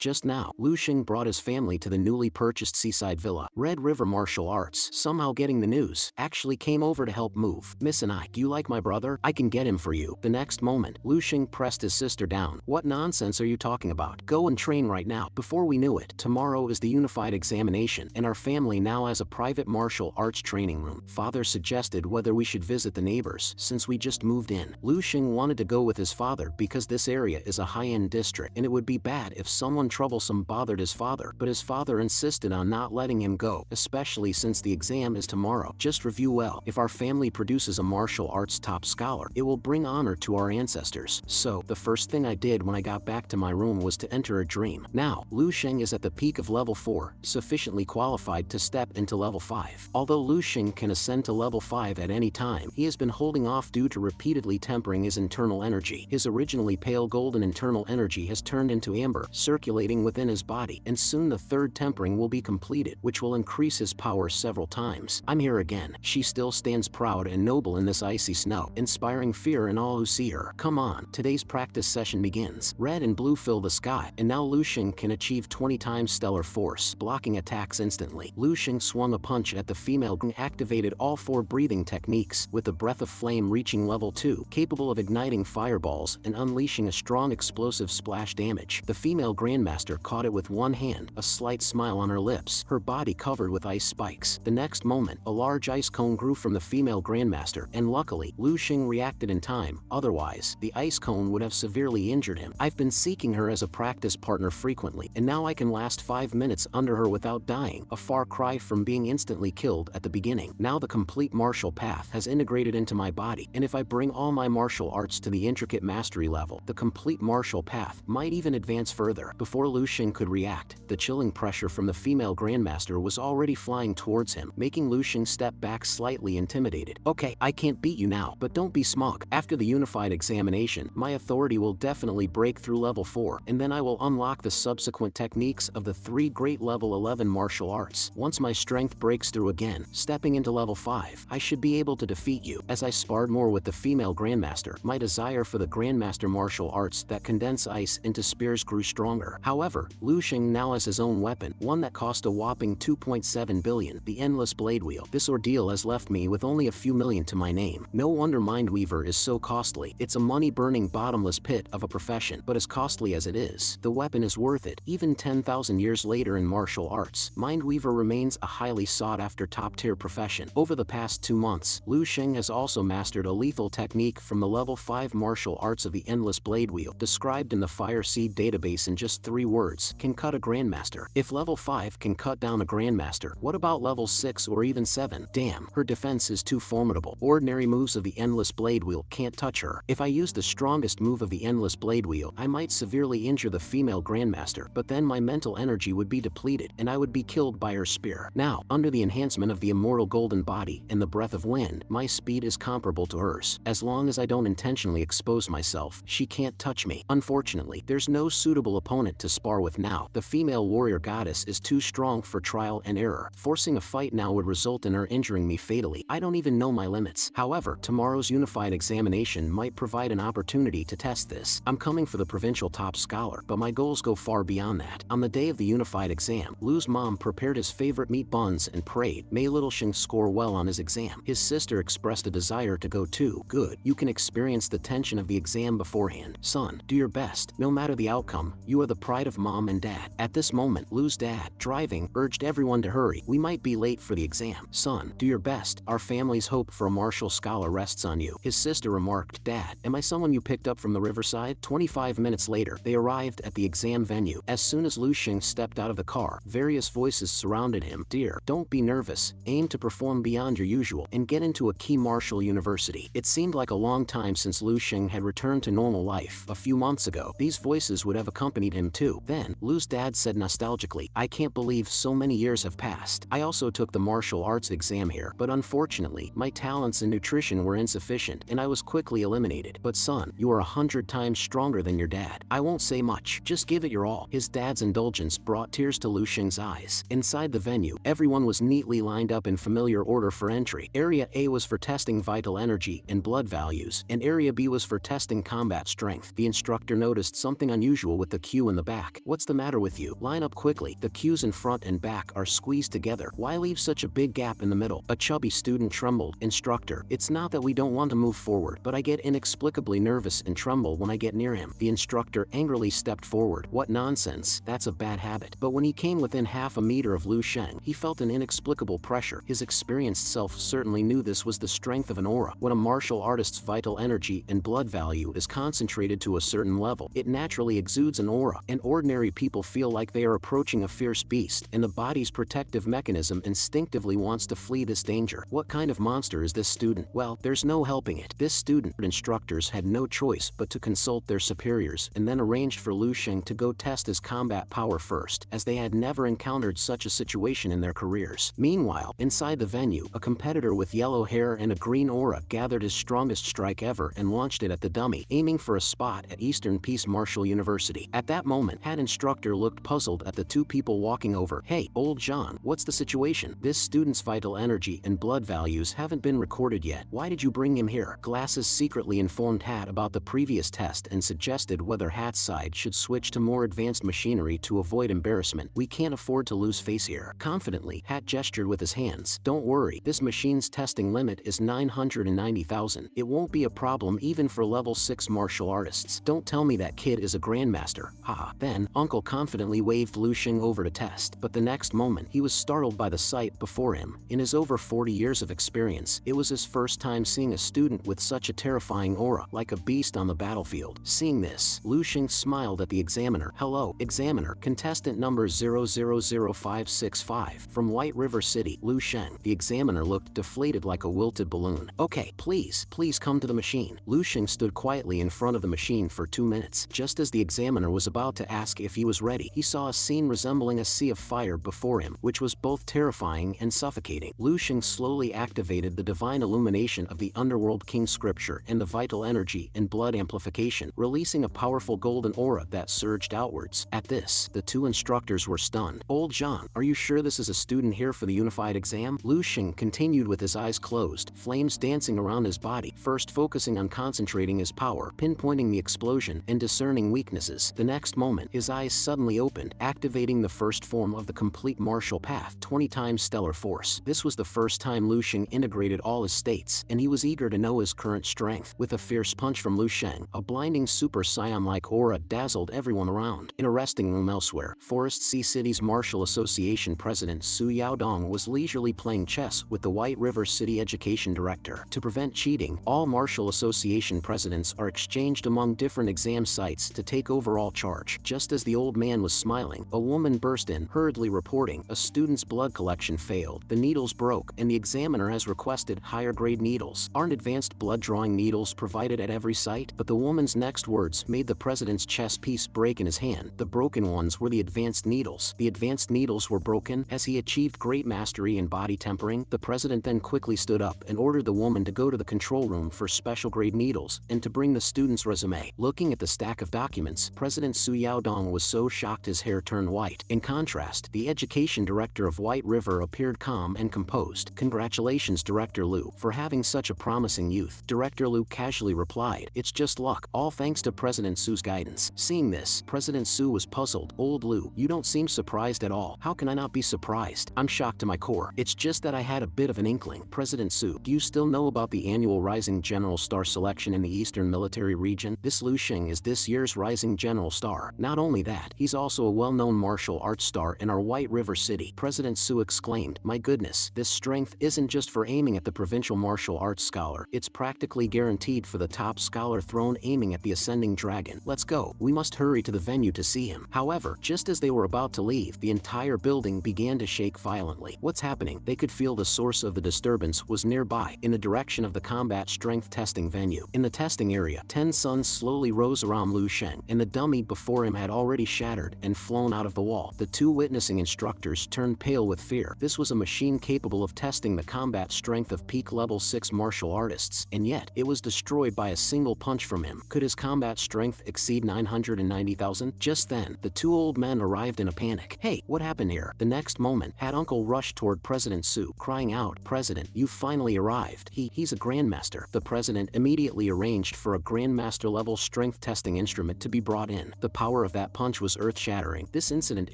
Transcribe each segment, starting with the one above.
Just now, Lu Xing brought his family to the newly purchased seaside villa. Red River Martial Arts, somehow getting the news, actually came over to help move. Miss and I, do you like my brother? I can get him for you. The next moment, Lu Xing pressed his sister down. What nonsense are you talking about? Go and train right now. Before we knew it, tomorrow is the unified examination, and our family now has a private martial arts training room. Father suggested whether we should visit the neighbors, since we just moved in. Lu Xing wanted to go with his father because this area is a high-end district, and it would be bad if someone troublesome bothered his father, but his father insisted on not letting him go, especially since the exam is tomorrow. Just review well. If our family produces a martial arts top scholar, it will bring honor to our ancestors. So, the first thing I did when I got back to my room was to enter a dream. Now, Lu Xing is at the peak of level 4, sufficiently qualified to step into level 5. Although Lu Xing can ascend to level 5 at any time, he has been holding off due to repeatedly tempering his internal energy. His originally pale golden internal energy has turned into amber, circulating within his body, and soon the third tempering will be completed, which will increase his power several times. I'm here again. She still stands proud and noble in this icy snow, inspiring fear in all who see her. Come on, today's practice session begins. Red and blue fill the sky, and now Lu Xing can achieve 20 times stellar force, blocking attacks instantly. Lu Xing swung a punch at the female and activated all 4 breathing techniques, with the breath of flame reaching level 2, capable of igniting fireballs and unleashing a strong explosive splash damage. The female grandmaster caught it with one hand, a slight smile on her lips, her body covered with ice spikes. The next moment, a large ice cone grew from the female grandmaster, and luckily, Lu Xing reacted in time, otherwise, the ice cone would have severely injured him. I've been seeking her as a practice partner frequently, and now I can last 5 minutes under her without dying, a far cry from being instantly killed at the beginning. Now the complete martial path has integrated into my body, and if I bring all my martial arts to the intricate mastery level, the complete martial path might even advance further. Before Lu Xing could react, the chilling pressure from the female grandmaster was already flying towards him, making Lu Xing step back slightly intimidated. Okay, I can't beat you now, but don't be smug. After the unified examination, my authority will definitely break through level 4, and then I will unlock the subsequent techniques of the 3 great level 11 martial arts. Once my strength breaks through again, stepping into level 5, I should be able to defeat you. As I sparred more with the female grandmaster, my desire for the grandmaster martial arts that condense ice into spears grew stronger. However, Lu Xing now has his own weapon, one that cost a whopping 2.7 billion, the endless blade wheel. This ordeal has left me with only a few million to my name. No wonder Mindweaver is so costly. It's a money-burning bottomless pit of a profession, but as costly as it is, the weapon is worth it. Even 10,000 years later in martial arts, Mindweaver remains a highly sought-after top-tier profession. Over the past 2 months, Lu Xing has also mastered a lethal technique from the level 5 martial arts of the endless blade wheel, described in the Fire Seed database in just 3 words, can cut a grandmaster. If level 5 can cut down a grandmaster, what about level 6 or even 7? Damn, her defense is too formidable. Ordinary moves of the endless blade wheel can't touch her. If I use the strongest move of the endless blade wheel, I might severely injure the female grandmaster, but then my mental energy would be depleted, and I would be killed by her spear. Now, under the enhancement of the immortal golden body and the breath of wind, my speed is comparable to hers. As long as I don't intentionally expose myself, she can't touch me. Unfortunately, there's no suitable opponent to spar with now. The female warrior goddess is too strong for trial and error. Forcing a fight now would result in her injuring me fatally. I don't even know my limits. However, tomorrow's unified examination might provide an opportunity to test this. I'm coming for the provincial top scholar, but my goals go far beyond that. On the day of the unified exam, Lu's mom prepared his favorite meat buns and prayed, may little Xing score well on his exam. His sister expressed a desire to go too. Good, you can experience the tension of the exam beforehand. Son, do your best. No matter the outcome, you are the pride of mom and dad. At this moment, Lu's dad, driving, urged everyone to hurry. We might be late for the exam. Son, do your best. Our family's hope for a martial scholar rests on you. His sister remarked, Dad, am I someone you picked up from the riverside? 25 minutes later, they arrived at the exam venue. As soon as Lu Xing stepped out of the car, various voices surrounded him. Dear, don't be nervous. Aim to perform beyond your usual and get into a key martial university. It seemed like a long time since Lu Xing had returned to normal life. A few months ago, these voices would have accompanied him too. Then, Lu's dad said nostalgically, I can't believe so many years have passed. I also took the martial arts exam here, but unfortunately, my talents in nutrition were insufficient, and I was quickly eliminated. But son, you are 100 times stronger than your dad. I won't say much, just give it your all. His dad's indulgence brought tears to Lu Xing's eyes. Inside the venue, everyone was neatly lined up in familiar order for entry. Area A was for testing vital energy and blood values, and Area B was for testing combat strength. The instructor noticed something unusual with the queue in the back. What's the matter with you? Line up quickly. The cues in front and back are squeezed together. Why leave such a big gap in the middle? A chubby student trembled. Instructor, it's not that we don't want to move forward, but I get inexplicably nervous and tremble when I get near him. The instructor angrily stepped forward. What nonsense, that's a bad habit. But when he came within half a meter of Lu Sheng, he felt an inexplicable pressure. His experienced self certainly knew this was the strength of an aura. When a martial artist's vital energy and blood value is concentrated to a certain level, it naturally exudes an aura, and ordinary people feel like they are approaching a fierce beast, and the body's protective mechanism instinctively wants to flee this danger. What kind of monster is this student? Well, there's no helping it. This student instructors had no choice but to consult their superiors and then arranged for Lu Sheng to go test his combat power first, as they had never encountered such a situation in their careers. Meanwhile, inside the venue, a competitor with yellow hair and a green aura gathered his strongest strike ever and launched it at the dummy, aiming for a spot at Eastern Peace Martial University. At that moment, Hat instructor looked puzzled at the two people walking over. Hey, old John, what's the situation? This student's vital energy and blood values haven't been recorded yet. Why did you bring him here? Glasses secretly informed Hat about the previous test and suggested whether Hat's side should switch to more advanced machinery to avoid embarrassment. We can't afford to lose face here. Confidently, Hat gestured with his hands. Don't worry, this machine's testing limit is 990,000. It won't be a problem even for level 6 martial artists. Don't tell me that kid is a grandmaster. Haha. Then, Uncle confidently waved Lu Sheng over to test, but the next moment, he was startled by the sight before him. In his over 40 years of experience, it was his first time seeing a student with such a terrifying aura, like a beast on the battlefield. Seeing this, Lu Sheng smiled at the examiner. Hello, examiner, contestant number 000565 from White River City, Lu Sheng. The examiner looked deflated like a wilted balloon. Okay, please come to the machine. Lu Sheng stood quietly in front of the machine for 2 minutes. Just as the examiner was about to ask if he was ready, he saw a scene resembling a sea of fire before him, which was both terrifying and suffocating. Lu Sheng slowly activated the divine illumination of the Underworld King scripture and the vital energy and blood amplification, releasing a powerful golden aura that surged outwards. At this, the two instructors were stunned. Old John, are you sure this is a student here for the unified exam? Lu Sheng continued with his eyes closed, flames dancing around his body, first focusing on concentrating his power, pinpointing the explosion, and discerning weaknesses. The next moment, his eyes suddenly opened, activating the first form of the complete martial path, 20 times stellar force. This was the first time Lu Sheng integrated all his states, and he was eager to know his current strength. With a fierce punch from Lu Sheng, a blinding Super Saiyan-like aura dazzled everyone around. In a resting room elsewhere, Forest Sea City's Martial Association President Su Yaodong was leisurely playing chess with the White River City Education Director. To prevent cheating, all Martial Association presidents are exchanged among different exam sites to take overall charge. Just as the old man was smiling, a woman burst in, hurriedly reporting, a student's blood collection failed, the needles broke, and the examiner has requested higher grade needles. Aren't advanced blood drawing needles provided at every site? But the woman's next words made the president's chess piece break in his hand. The broken ones were the advanced needles. The advanced needles were broken as he achieved great mastery in body tempering. The president then quickly stood up and ordered the woman to go to the control room for special grade needles and to bring the student's resume. Looking at the stack of documents, President Su Yaodong was so shocked his hair turned white. In contrast, the education director of White River appeared calm and composed. Congratulations, Director Lu, for having such a promising youth. Director Lu casually replied, it's just luck, all thanks to President Su's guidance. Seeing this, President Su was puzzled. Old Lu, you don't seem surprised at all. How can I not be surprised? I'm shocked to my core. It's just that I had a bit of an inkling. President Su, do you still know about the annual Rising General Star selection in the Eastern Military Region? This Lu Sheng is this year's Rising General Star. Not only that, he's also a well-known martial arts star in our White River City. President Su exclaimed, my goodness, this strength isn't just for aiming at the provincial martial arts scholar. It's practically guaranteed for the top scholar throne aiming at the ascending dragon. Let's go. We must hurry to the venue to see him. However, just as they were about to leave, the entire building began to shake violently. What's happening? They could feel the source of the disturbance was nearby, in the direction of the combat strength testing venue. In the testing area, 10 suns slowly rose around Lu Sheng, and the dummy before him had already shattered and flown out of the wall. The two witnessing instructors turned pale with fear. This was a machine capable of testing the combat strength of peak level 6 martial artists, and yet it was destroyed by a single punch from him. Could his combat strength exceed 990,000? Just then, the two old men arrived in a panic. Hey, what happened here? The next moment, Hat Uncle rushed toward President Su, crying out, President, you finally arrived. He's a grandmaster. The president immediately arranged for a grandmaster level strength testing instrument to be brought in. The power power of that punch was earth-shattering. This incident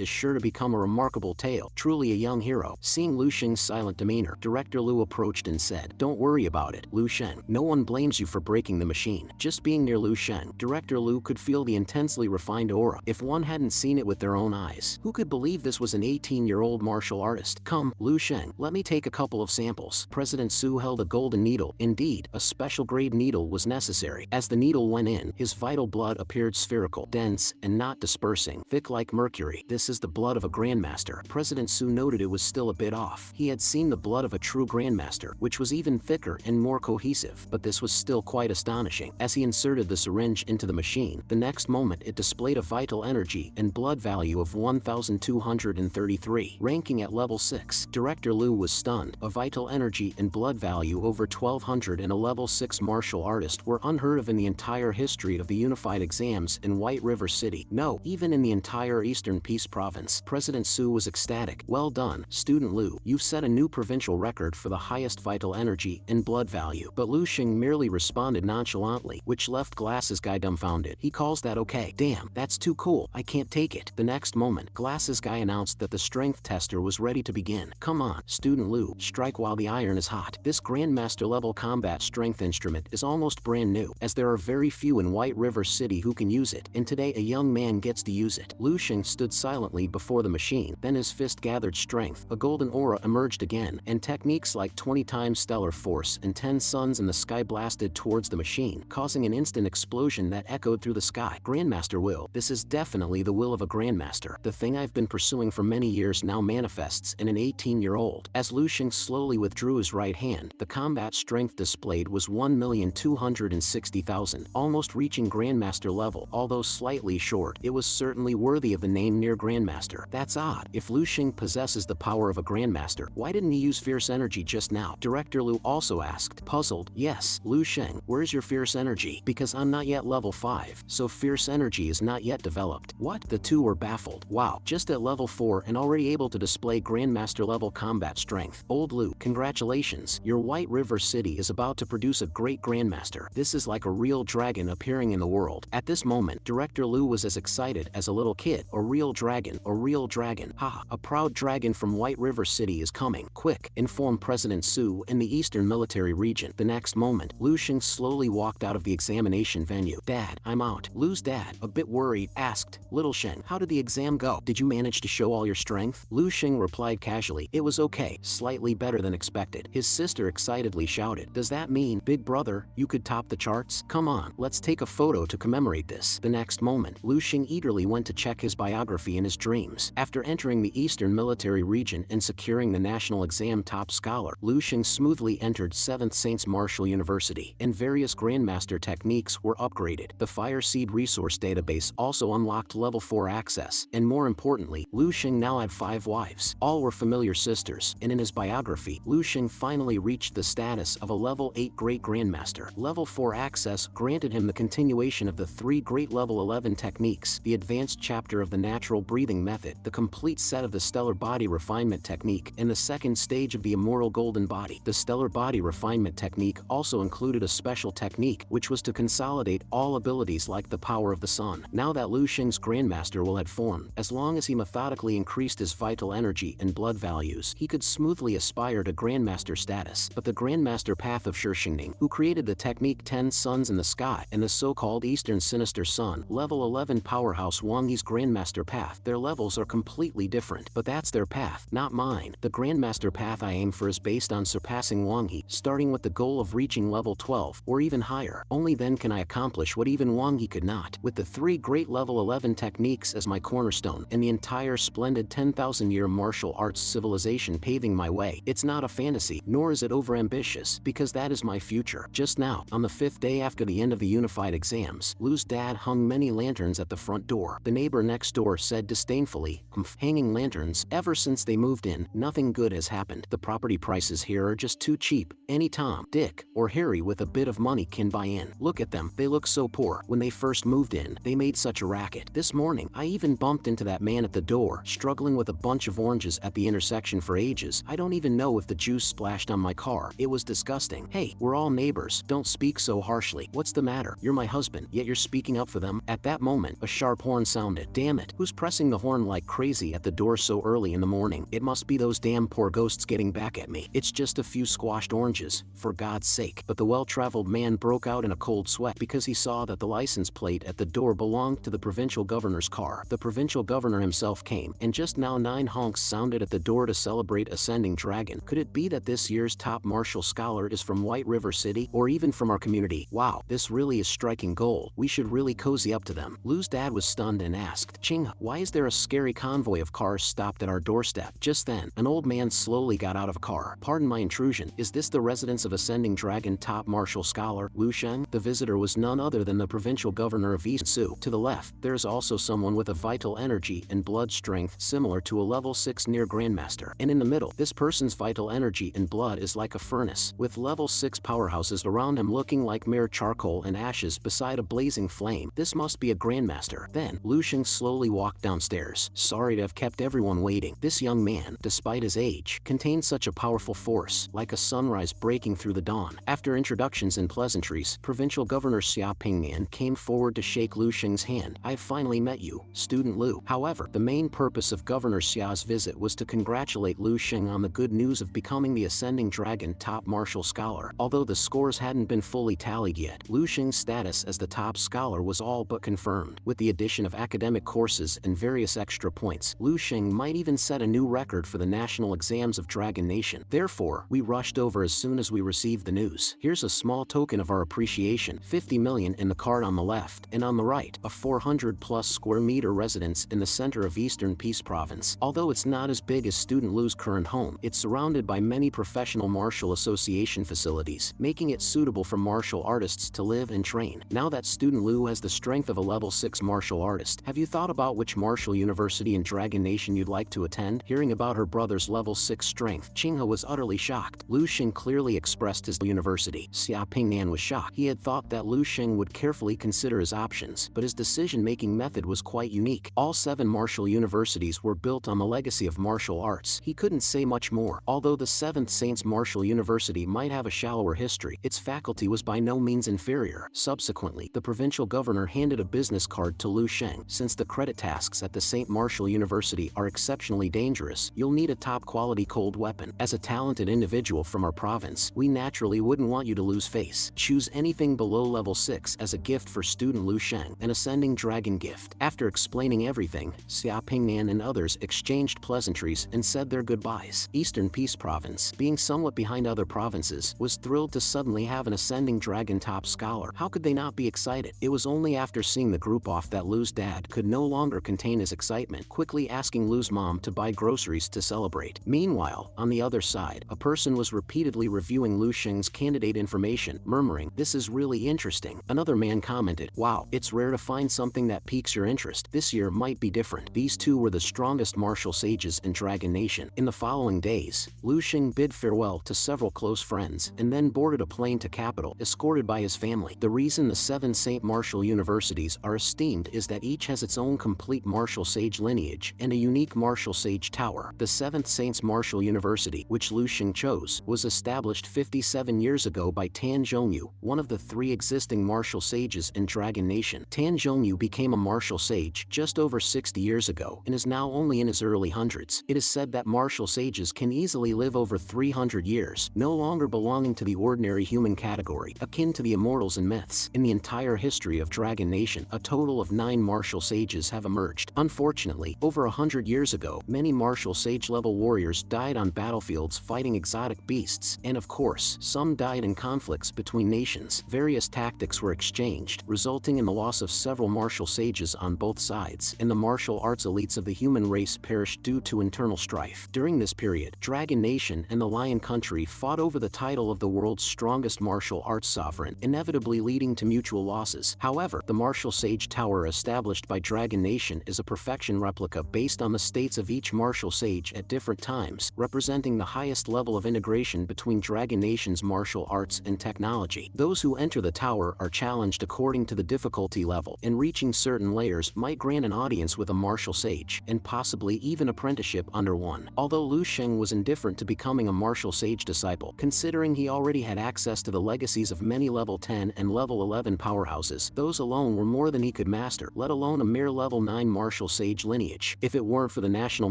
is sure to become a remarkable tale. Truly a young hero. Seeing Lu Sheng's silent demeanor, Director Lu approached and said, "Don't worry about it, Lu Sheng. No one blames you for breaking the machine." Just being near Lu Sheng, Director Lu could feel the intensely refined aura. If one hadn't seen it with their own eyes, who could believe this was an 18-year-old martial artist? "Come, Lu Sheng, let me take a couple of samples." President Su held a golden needle. Indeed, a special grade needle was necessary. As the needle went in, his vital blood appeared spherical, dense, and not dispersing, thick like mercury. This is the blood of a grandmaster. President Su noted it was still a bit off. He had seen the blood of a true grandmaster, which was even thicker and more cohesive, but this was still quite astonishing. As he inserted the syringe into the machine, the next moment it displayed a vital energy and blood value of 1,233, ranking at level 6. Director Lu was stunned. A vital energy and blood value over 1,200 and a level 6 martial artist were unheard of in the entire history of the unified exams in White River City. No, even in the entire Eastern Peace Province. President Su was ecstatic. "Well done, Student Lu. You've set a new provincial record for the highest vital energy and blood value." But Lu Sheng merely responded nonchalantly, which left Glasses Guy dumbfounded. "He calls that okay? Damn, that's too cool. I can't take it." The next moment, Glasses Guy announced that the strength tester was ready to begin. "Come on, Student Lu, strike while the iron is hot." This Grandmaster level combat strength instrument is almost brand new, as there are very few in White River City who can use it, and today a young man gets to use it. Lu Sheng stood silently before the machine, then his fist gathered strength, a golden aura emerged again, and techniques like 20 times stellar force and 10 suns in the sky blasted towards the machine, causing an instant explosion that echoed through the sky. Grandmaster will. This is definitely the will of a Grandmaster. The thing I've been pursuing for many years now manifests in an 18-year-old. As Lu Sheng slowly withdrew his right hand, the combat strength displayed was 1,260,000, almost reaching Grandmaster level. Although slightly short, it was certainly worthy of the name near Grandmaster. That's odd. If Lu Sheng possesses the power of a Grandmaster, why didn't he use fierce energy just now? Director Lu also asked, puzzled. "Yes, Lu Sheng, where's your fierce energy? Because I'm not yet level 5, so fierce energy is not yet developed." "What?" The two were baffled. "Wow, just at level 4 and already able to display Grandmaster level combat strength. Old Lu, congratulations. Your White River City is about to produce a great Grandmaster. This is like a real dragon appearing in the world." At this moment, Director Lu was as excited as a little kid. "A real dragon, a real dragon. Haha, a proud dragon from White River City is coming. Quick, inform President Su in the Eastern Military Region." The next moment, Lu Sheng slowly walked out of the examination venue. "Dad, I'm out." Lu's dad, a bit worried, asked, "Little Sheng, how did the exam go? Did you manage to show all your strength?" Lu Sheng replied casually, "It was okay, slightly better than expected." His sister excitedly shouted, "Does that mean, big brother, you could top the charts? Come on, let's take a photo to commemorate this." The next moment, Lu Sheng eagerly went to check his biography in his dreams. After entering the Eastern Military Region and securing the national exam top scholar, Lu Sheng smoothly entered 7th Saints Martial University, and various Grandmaster techniques were upgraded. The Fire Seed Resource Database also unlocked level 4 access, and more importantly, Lu Sheng now had 5 wives. All were familiar sisters, and in his biography, Lu Sheng finally reached the status of a level 8 Great Grandmaster. Level 4 access granted him the continuation of the 3 Great Level 11 techniques, the advanced chapter of the Natural Breathing Method, the complete set of the Stellar Body Refinement Technique, and the second stage of the Immortal Golden Body. The Stellar Body Refinement Technique also included a special technique, which was to consolidate all abilities like the power of the sun. Now that Lu Sheng's Grandmaster will had formed, as long as he methodically increased his vital energy and blood values, he could smoothly aspire to Grandmaster status. But the Grandmaster path of Shishingning, who created the technique 10 Suns in the Sky and the so-called Eastern Sinister Sun, level 11 powerhouse Wang Yi's Grandmaster path, their levels are completely different. But that's their path, not mine. The Grandmaster path I aim for is based on surpassing Wang Yi, starting with the goal of reaching level 12, or even higher. Only then can I accomplish what even Wang Yi could not. With the 3 great level 11 techniques as my cornerstone, and the entire splendid 10,000-year martial arts civilization paving my way, it's not a fantasy, nor is it overambitious, because that is my future. Just now, on the 5th day after the end of the unified exams, Lu's dad hung many lanterns at the front door. The neighbor next door said disdainfully, "Humph, hanging lanterns. Ever since they moved in, nothing good has happened. The property prices here are just too cheap. Any Tom, Dick, or Harry with a bit of money can buy in. Look at them, they look so poor. When they first moved in, they made such a racket. This morning, I even bumped into that man at the door, struggling with a bunch of oranges at the intersection for ages. I don't even know if the juice splashed on my car. It was disgusting. Hey, we're all neighbors. Don't speak so harshly. What's the matter? You're my husband, yet you're speaking up for them." At that moment, A sharp horn sounded. Damn it, who's pressing the horn like crazy at the door so early in the morning? It must be those damn poor ghosts getting back at me. It's just a few squashed oranges, for God's sake. But the well-traveled man broke out in a cold sweat because he saw that the license plate at the door belonged to the provincial governor's car. The provincial governor himself came, and just now 9 honks sounded at the door to celebrate Ascending Dragon. Could it be that this year's top martial scholar is from White River City, or even from our community? Wow, this really is striking gold. We should really cozy up to them. Lu's dad was stunned and asked, Ching, why is there a scary convoy of cars stopped at our doorstep? Just then, an old man slowly got out of a car. Pardon my intrusion, is this the residence of Ascending Dragon top martial scholar, Lu Sheng? The visitor was none other than the provincial governor of East Su. To the left, there is also someone with a vital energy and blood strength similar to a level 6 near Grandmaster. And in the middle, this person's vital energy and blood is like a furnace, with level 6 powerhouses around him looking like mere charcoal and ashes beside a blazing flame. This must be a Grandmaster. Then, Lu Sheng slowly walked downstairs. Sorry to have kept everyone waiting. This young man, despite his age, contained such a powerful force, like a sunrise breaking through the dawn. After introductions and pleasantries, Provincial Governor Xia Pingnian came forward to shake Lu Sheng's hand. I've finally met you, Student Lu. However, the main purpose of Governor Xia's visit was to congratulate Lu Sheng on the good news of becoming the Ascending Dragon top martial scholar. Although the scores hadn't been fully tallied yet, Lu Sheng's status as the top scholar was all but confirmed. With the addition of academic courses and various extra points, Lu Sheng might even set a new record for the national exams of Dragon Nation. Therefore, we rushed over as soon as we received the news. Here's a small token of our appreciation, 50 million in the card on the left, and on the right, a 400+ square meter residence in the center of Eastern Peace Province. Although it's not as big as Student Lu's current home, it's surrounded by many professional martial association facilities, making it suitable for martial artists to live and train. Now that Student Lu has the strength of a level 6 martial artist, have you thought about which martial university in Dragon Nation you'd like to attend? Hearing about her brother's level 6 strength, Qinghe was utterly shocked. Lu Sheng clearly expressed his university. Xia Pingnian was shocked. He had thought that Lu Sheng would carefully consider his options, but his decision-making method was quite unique. All 7 martial universities were built on the legacy of martial arts. He couldn't say much more. Although the 7th Saints Martial University might have a shallower history, its faculty was by no means inferior. Subsequently, the provincial governor handed a business card to Lu Sheng. Since the credit tasks at the Saint Martial University are exceptionally dangerous, you'll need a top-quality cold weapon. As a talented individual from our province, we naturally wouldn't want you to lose face. Choose anything below level 6 as a gift for Student Lu Sheng, an Ascending Dragon gift. After explaining everything, Xia Pingnian and others exchanged pleasantries and said their goodbyes. Eastern Peace Province, being somewhat behind other provinces, was thrilled to suddenly have an Ascending Dragon top scholar. How could they not be excited? It was only after seeing the group off that Lu's dad could no longer contain his excitement, quickly asking Lu's mom to buy groceries to celebrate. Meanwhile, on the other side, a person was repeatedly reviewing Lu Sheng's candidate information, murmuring, "This is really interesting." Another man commented, "Wow, it's rare to find something that piques your interest. This year might be different." These two were the strongest martial sages in Dragon Nation. In the following days, Lu Sheng bid farewell to several close friends and then boarded a plane to capital, escorted by his family. The reason the 7 Saint Martial Universities are esteemed is that each has its own complete martial sage lineage and a unique martial sage tower. The 7th Saints Martial University, which Lu Sheng chose, was established 57 years ago by Tan Zhongyu, one of the 3 existing martial sages in Dragon Nation. Tan Zhongyu became a martial sage just over 60 years ago and is now only in his early hundreds. It is said that martial sages can easily live over 300 years, no longer belonging to the ordinary human category, akin to the immortals and myths. In the entire history of Dragon Nation, a total of 9 martial sages have emerged. Unfortunately, over 100 years ago, many martial sage-level warriors died on battlefields fighting exotic beasts, and of course, some died in conflicts between nations. Various tactics were exchanged, resulting in the loss of several martial sages on both sides, and the martial arts elites of the human race perished due to internal strife. During this period, Dragon Nation and the Lion Country fought over the title of the world's strongest martial arts sovereign, inevitably leading to mutual losses. However, the martial sage tower established by Dragon Nation is a perfection replica based on the states of each martial sage at different times, representing the highest level of integration between Dragon Nation's martial arts and technology. Those who enter the tower are challenged according to the difficulty level, and reaching certain layers might grant an audience with a martial sage, and possibly even apprenticeship under one. Although Lu Sheng was indifferent to becoming a martial sage disciple, considering he already had access to the legacies of many level 10 and level 11 powerhouses, those alone were more than he could master, let alone a mere level 9 martial sage lineage. If it weren't for the national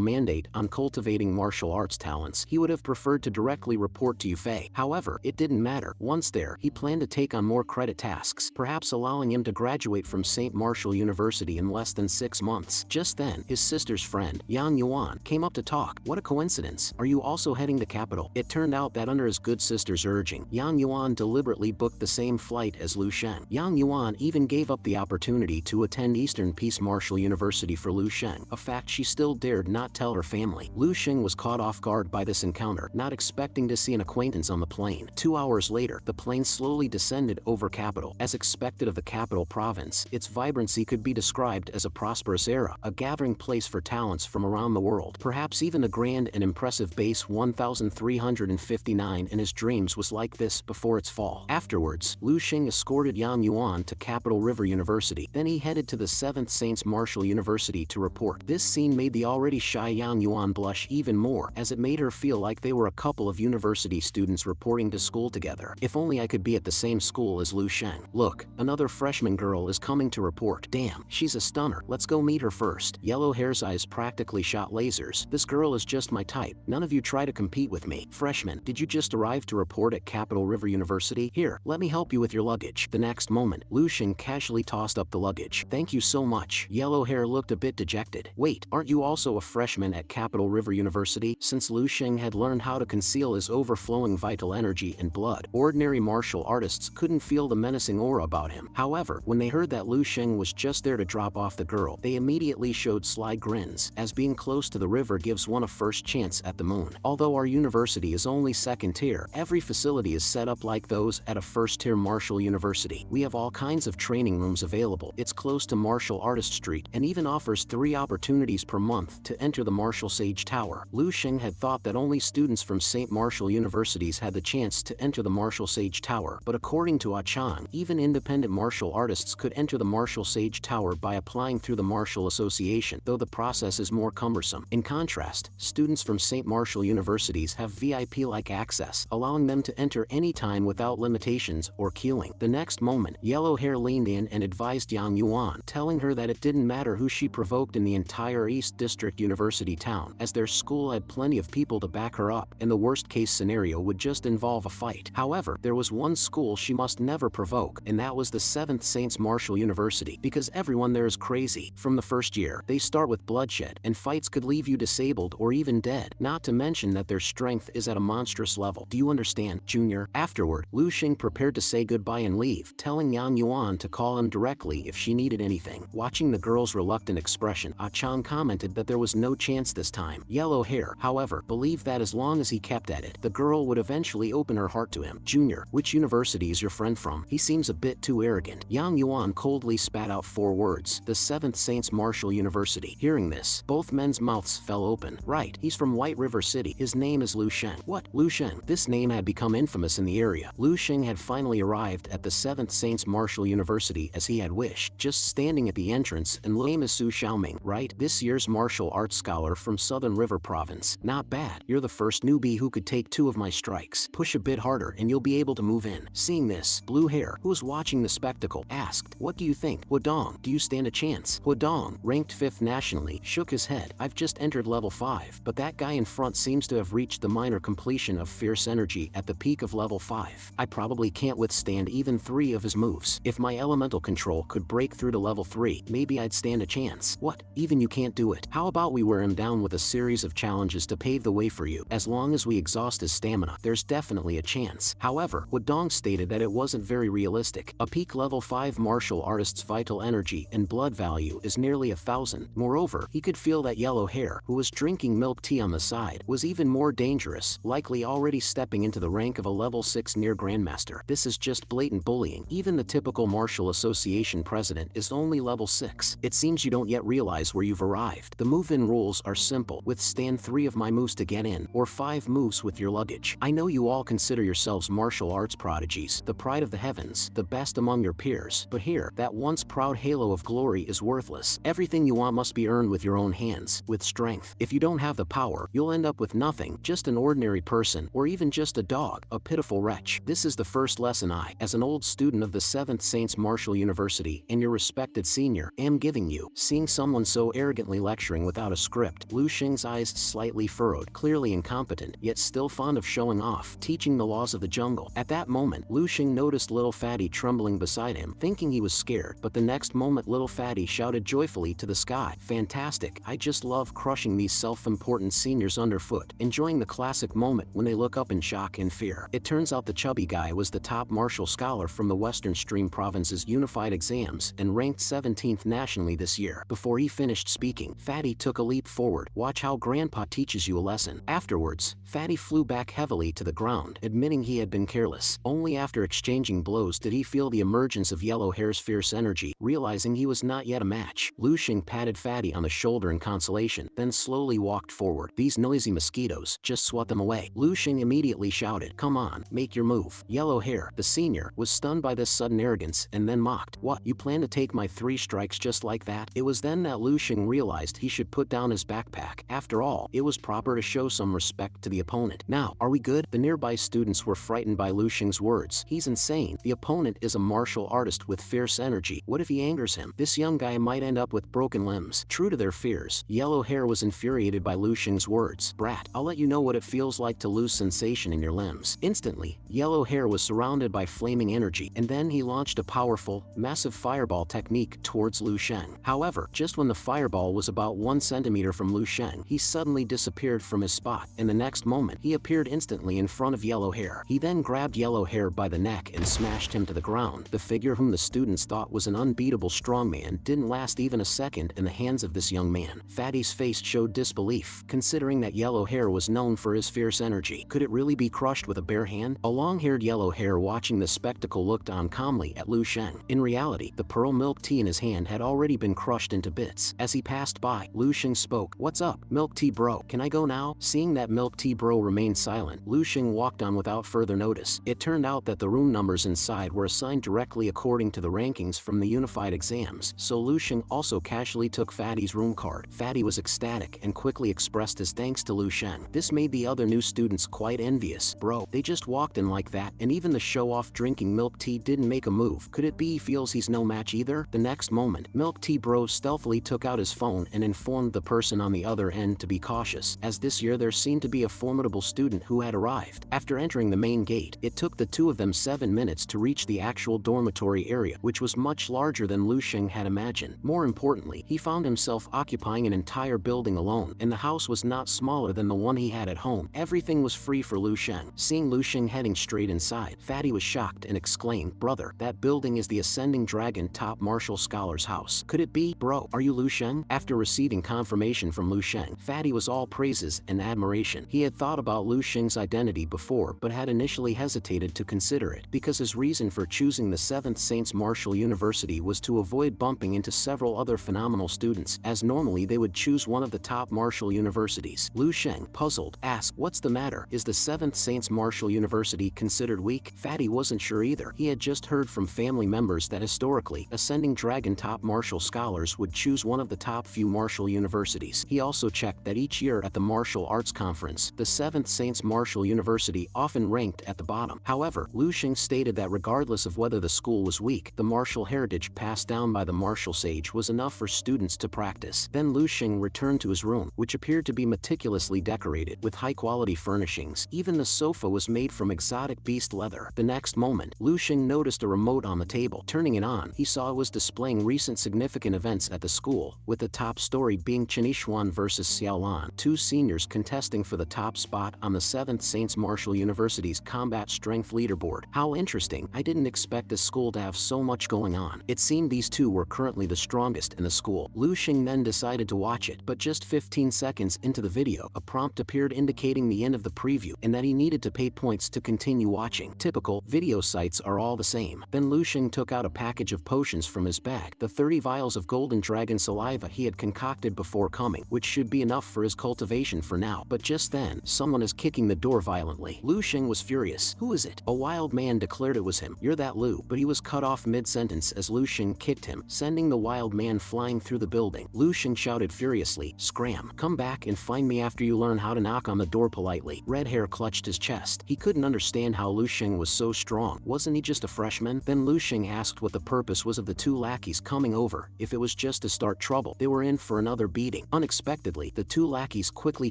mandate on cultivating martial arts talents, he would have preferred to directly report to Yufei. However, it didn't matter. Once there, he planned to take on more credit tasks, perhaps allowing him to graduate from St. Martial University in less than 6 months. Just then, his sister's friend, Yang Yuan, came up to talk. What a coincidence. Are you also heading to capital? It turned out that under his good sister's urging, Yang Yuan deliberately booked the same flight as Lu Sheng. Yang Yuan even gave up the opportunity to attend Eastern Peace Martial University for Lu Sheng, a fact she still dared not tell her family. Lu Sheng was caught off guard by this encounter, not expecting to see an acquaintance on the plane. 2 hours later, the plane slowly descended over capital. As expected of the capital province, its vibrancy could be described as a prosperous era, a gathering place for talents from around the world. Perhaps even the grand and impressive base 1359 in his dreams was like this before its fall. Afterwards, Lu Sheng escorted Yang Yuan to Capital River University. Then he headed to the 7th Saints Martial University to report. This scene made the already shy Yang Yuan blush even more, as it made her feel like they were a couple of university students reporting to school together. If only I could be at the same school as Lu Sheng. Look, another freshman girl is coming to report. Damn, she's a stunner. Let's go meet her first. Yellow hair's eyes practically shot lasers. This girl is just my type. None of you try to compete with me. Freshman, did you just arrive to report at Capital River University? Here, let me help you with your luggage. The next moment, Lu Sheng casually tossed up the luggage. Thank you so much. Yellow hair looked a bit dejected. Wait, aren't you also a freshman at Capital River University? Since Lu Sheng had learned how to conceal his overflowing vital energy and blood, ordinary martial artists couldn't feel the menacing aura about him. However, when they heard that Lu Sheng was just there to drop off the girl, they immediately showed sly grins, as being close to the river gives one a first chance at the moon. Although our university is only second tier, every facility is set up like those at a first-tier martial university. We have all kinds of training rooms available. It's close to Martial Artist Street, and even offers 3 opportunities per month to enter the Martial Sage Tower. Lu Sheng had thought that only students from St. Martial Universities had the chance to enter the Martial Sage Tower, but according to Chang, even independent martial artists could enter the Martial Sage Tower by applying through the Martial Association, though the process is more cumbersome. In contrast, students from St. Martial Universities have VIP-like access, allowing them to enter anytime without limitations or queuing. The next moment, Yellow Hair leaned in and advised Yang Yuan, telling her that it didn't matter who she provoked in the entire East District University town, as their school had plenty of people to back her up, and the worst-case scenario would just involve a fight. However, there was one school she must never provoke, and that was the 7th Saints Martial University, because everyone there is crazy. From the first year, they start with bloodshed, and fights could leave you disabled or even dead, not to mention that their strength is at a monstrous level. Do you understand, Junior? Afterward, Lu Sheng prepared to say goodbye and leave, telling Yang Yuan to call him directly if she needed anything. Watching the girl's reluctant expression, Chang commented that there was no chance this time. Yellow Hair, however, believed that as long as he kept at it, the girl would eventually open her heart to him. Junior, which university is your friend from? He seems a bit too arrogant. Yang Yuan coldly spat out 4 words. The 7th Saints Martial University. Hearing this, both men's mouths fell open. Right, he's from White River City. His name is Lu Sheng. What? Lu Sheng? This name had become infamous in the area. Lu Sheng had finally arrived at the 7th Saints Martial University as he had wished, just standing at the entrance, and name is Su Xiaoming, right? This year's martial arts scholar from Southern River Province. Not bad. You're the first newbie who could take 2 of my strikes. Push a bit harder and you'll be able to move in. Seeing this, Blue Hair, who was watching the spectacle, asked, what do you think? Huadong, do you stand a chance? Huadong, ranked 5th nationally, shook his head. I've just entered level 5, but that guy in front seems to have reached the minor completion of fierce energy at the peak of level 5. I probably can't withstand even 3 of his moves. If my elemental control could break through to level 3, maybe I'd stand a chance. What? Even you can't do it? How about we wear him down with a series of challenges to pave the way for you? As long as we exhaust his stamina, there's definitely a chance. However, Huadong stated that it wasn't very realistic. A peak level 5 martial artist's vital energy and blood value is nearly 1,000. Moreover, he could feel that Yellow Hair, who was drinking milk tea on the side, was even more dangerous, likely already stepping into the rank of a level 6 near Grandmaster. This is just blatant bullying. Even the typical martial association president is only level 6. It seems you don't yet realize where you've arrived. The move-in rules are simple. Withstand 3 of my moves to get in, or 5 moves with your luggage. I know you all consider yourselves martial arts prodigies, the pride of the heavens, the best among your peers, but here, that once proud halo of glory is worthless. Everything you want must be earned with your own hands, with strength. If you don't have the power, you'll end up with nothing, just an ordinary person, or even just a dog, a pitiful wretch. This is the first lesson I, as an old student of the 7th Saints Martial University, and your respected senior, am giving you. Seeing someone so arrogantly lecturing without a script, Lu Xing's eyes slightly furrowed, clearly incompetent, yet still fond of showing off, teaching the laws of the jungle. At that moment, Lu Xing noticed little Fatty trembling beside him, thinking he was scared, but the next moment little Fatty shouted joyfully to the sky, "Fantastic, I just love crushing these self-important seniors underfoot," enjoying the classic moment when they look up in shock and fear. It turns out the chubby guy was the top martial scholar from the Western Stream Province's unified exams and ranked 17th nationally this year. Before he finished speaking, Fatty took a leap forward. "Watch how Grandpa teaches you a lesson." Afterwards, Fatty flew back heavily to the ground, admitting he had been careless. Only after exchanging blows did he feel the emergence of Yellow Hair's fierce energy, realizing he was not yet a match. Lu Xing patted Fatty on the shoulder in consolation, then slowly walked forward. "These noisy mosquitoes, just swat them away." Lu Xing immediately shouted, "Come on, make your move." Yellow Hair, the senior, was stunned by this sudden arrogance and then mocked, "What, you plan to take my 3 strikes just like that?" It was then that Lu Xing realized he should put down his backpack. After all, it was proper to show some respect to the opponent. "Now, are we good?" The nearby students were frightened by Lu Xing's words. "He's insane. The opponent is a martial artist with fierce energy. What if he angers him? This young guy might end up with broken limbs." True to their fears, Yellow Hair was infuriated by Lu Xing's words. "Brat, I'll let you know what it feels like to lose sensation in your limbs." Instantly, Yellow Hair was surrounded by flaming energy, and then he launched a powerful, massive fireball technique towards Lu Xing. However, just when the fireball was about 1 centimeter from Lu Xing, he suddenly disappeared from his spot, and the next moment, he appeared instantly in front of Yellow Hair. He then grabbed Yellow Hair by the neck and smashed him to the ground. The figure whom the students thought was an unbeatable strongman didn't last even a second in the hands of this young man. Fatty's face showed disbelief, considering that Yellow Hair was known for his fierce energy. Could it really be crushed with a bare hand? A long-haired Yellow Hair watching the spectacle looked on calmly at Lu Xing. In reality, the pearl milk tea in his hand had already been crushed into bits. As he passed by, Lu Xing spoke, "What's up, milk tea bro? Can I go now?" Seeing that milk tea bro remained silent, Lu Xing walked on without further notice. It turned out that the room numbers inside were assigned directly according to the rankings from the unified exams, so Lu Xing also casually took Fatty's room card. Fatty was ecstatic and quickly expressed his thanks to Lu Xing. This made the other new students quite envious. "Bro, they just walked in like that, and even the show-off drinking milk tea didn't make a move. Could it be he feels he's no match either?" The next moment, milk tea bro stealthily took out his phone and informed the person on the other end to be cautious, as this year there seemed to be a formidable student who had arrived. After entering the main gate, it took the two of them 7 minutes to reach the actual dormitory area, which was much larger than Lu Xing had imagined. More importantly, he found himself occupying an entire building alone, and the house was not smaller than the one he had at home. Everything was free for Lu Xing. Seeing Lu Xing heading straight inside, Fatty was shocked and exclaimed, "Brother, that building is the Ascending Dragon top martial scholar's house. Could it be? Bro, are you Lu Xing?" After receiving confirmation from Lu Xing, Fatty was all praises and admiration. He had thought about Lu Xing's identity before but had initially hesitated to consider it, because his reason for choosing the 7th Saints Martial University was to avoid bumping into several other phenomenal students, as normally they would choose one of the top martial universities. Lu Xing, puzzled, asked, "What's the matter? Is the 7th Saints Martial University considered weak?" Fatty wasn't sure either. He had just heard from family members that historically, Ascending Dragon top martial scholars would choose one of the top few martial universities. He also checked that each year at the Martial Arts Conference, the 7th Saints Martial University often ranked at the bottom. However, Lu Xing stated that regardless of whether the school was weak, the martial heritage passed down by the martial sage was enough for students to practice. Then Lu Xing returned to his room, which appeared to be meticulously decorated with high-quality furnishings. Even the sofa was made from exotic beast leather. The next moment, Lu Xing noticed a remote on the table. Turning it on, he saw it was displaying recent significant events at the school, with the top story being Chenixuan versus Xiaolan, 2 seniors contesting for the top spot on the 7th Saints Martial University's combat strength leaderboard. How interesting. I didn't expect this school to have so much going on. It seemed these 2 were currently the strongest in the school. Lu Xing then decided to watch it, but just 15 seconds into the video, a prompt appeared indicating the end of the preview and that he needed to pay points to continue watching. Typical, video sites are all the same. Then Lu Xing took out a package of potions from his bag, the 30 vials of golden dragon saliva he had concocted before coming, which should be enough for his cultivation for now. But just then, someone is kicking the door violently. Lu Xing was furious. "Who is it?" A wild man declared it was him. "You're that Lu," but he was cut off mid-sentence as Lu Xing kicked him, sending the wild man flying through the building. Lu Xing shouted furiously, "Scram! Come back and find me after you learn how to knock on the door politely." Red Hair clutched his chest. He couldn't understand how Lu Xing was so strong. Wasn't he just a freshman? Then Lu Xing asked what the purpose was of the two lackeys coming over. If it was just to start trouble, they were in for another beating. Unexpectedly, the two lackeys quickly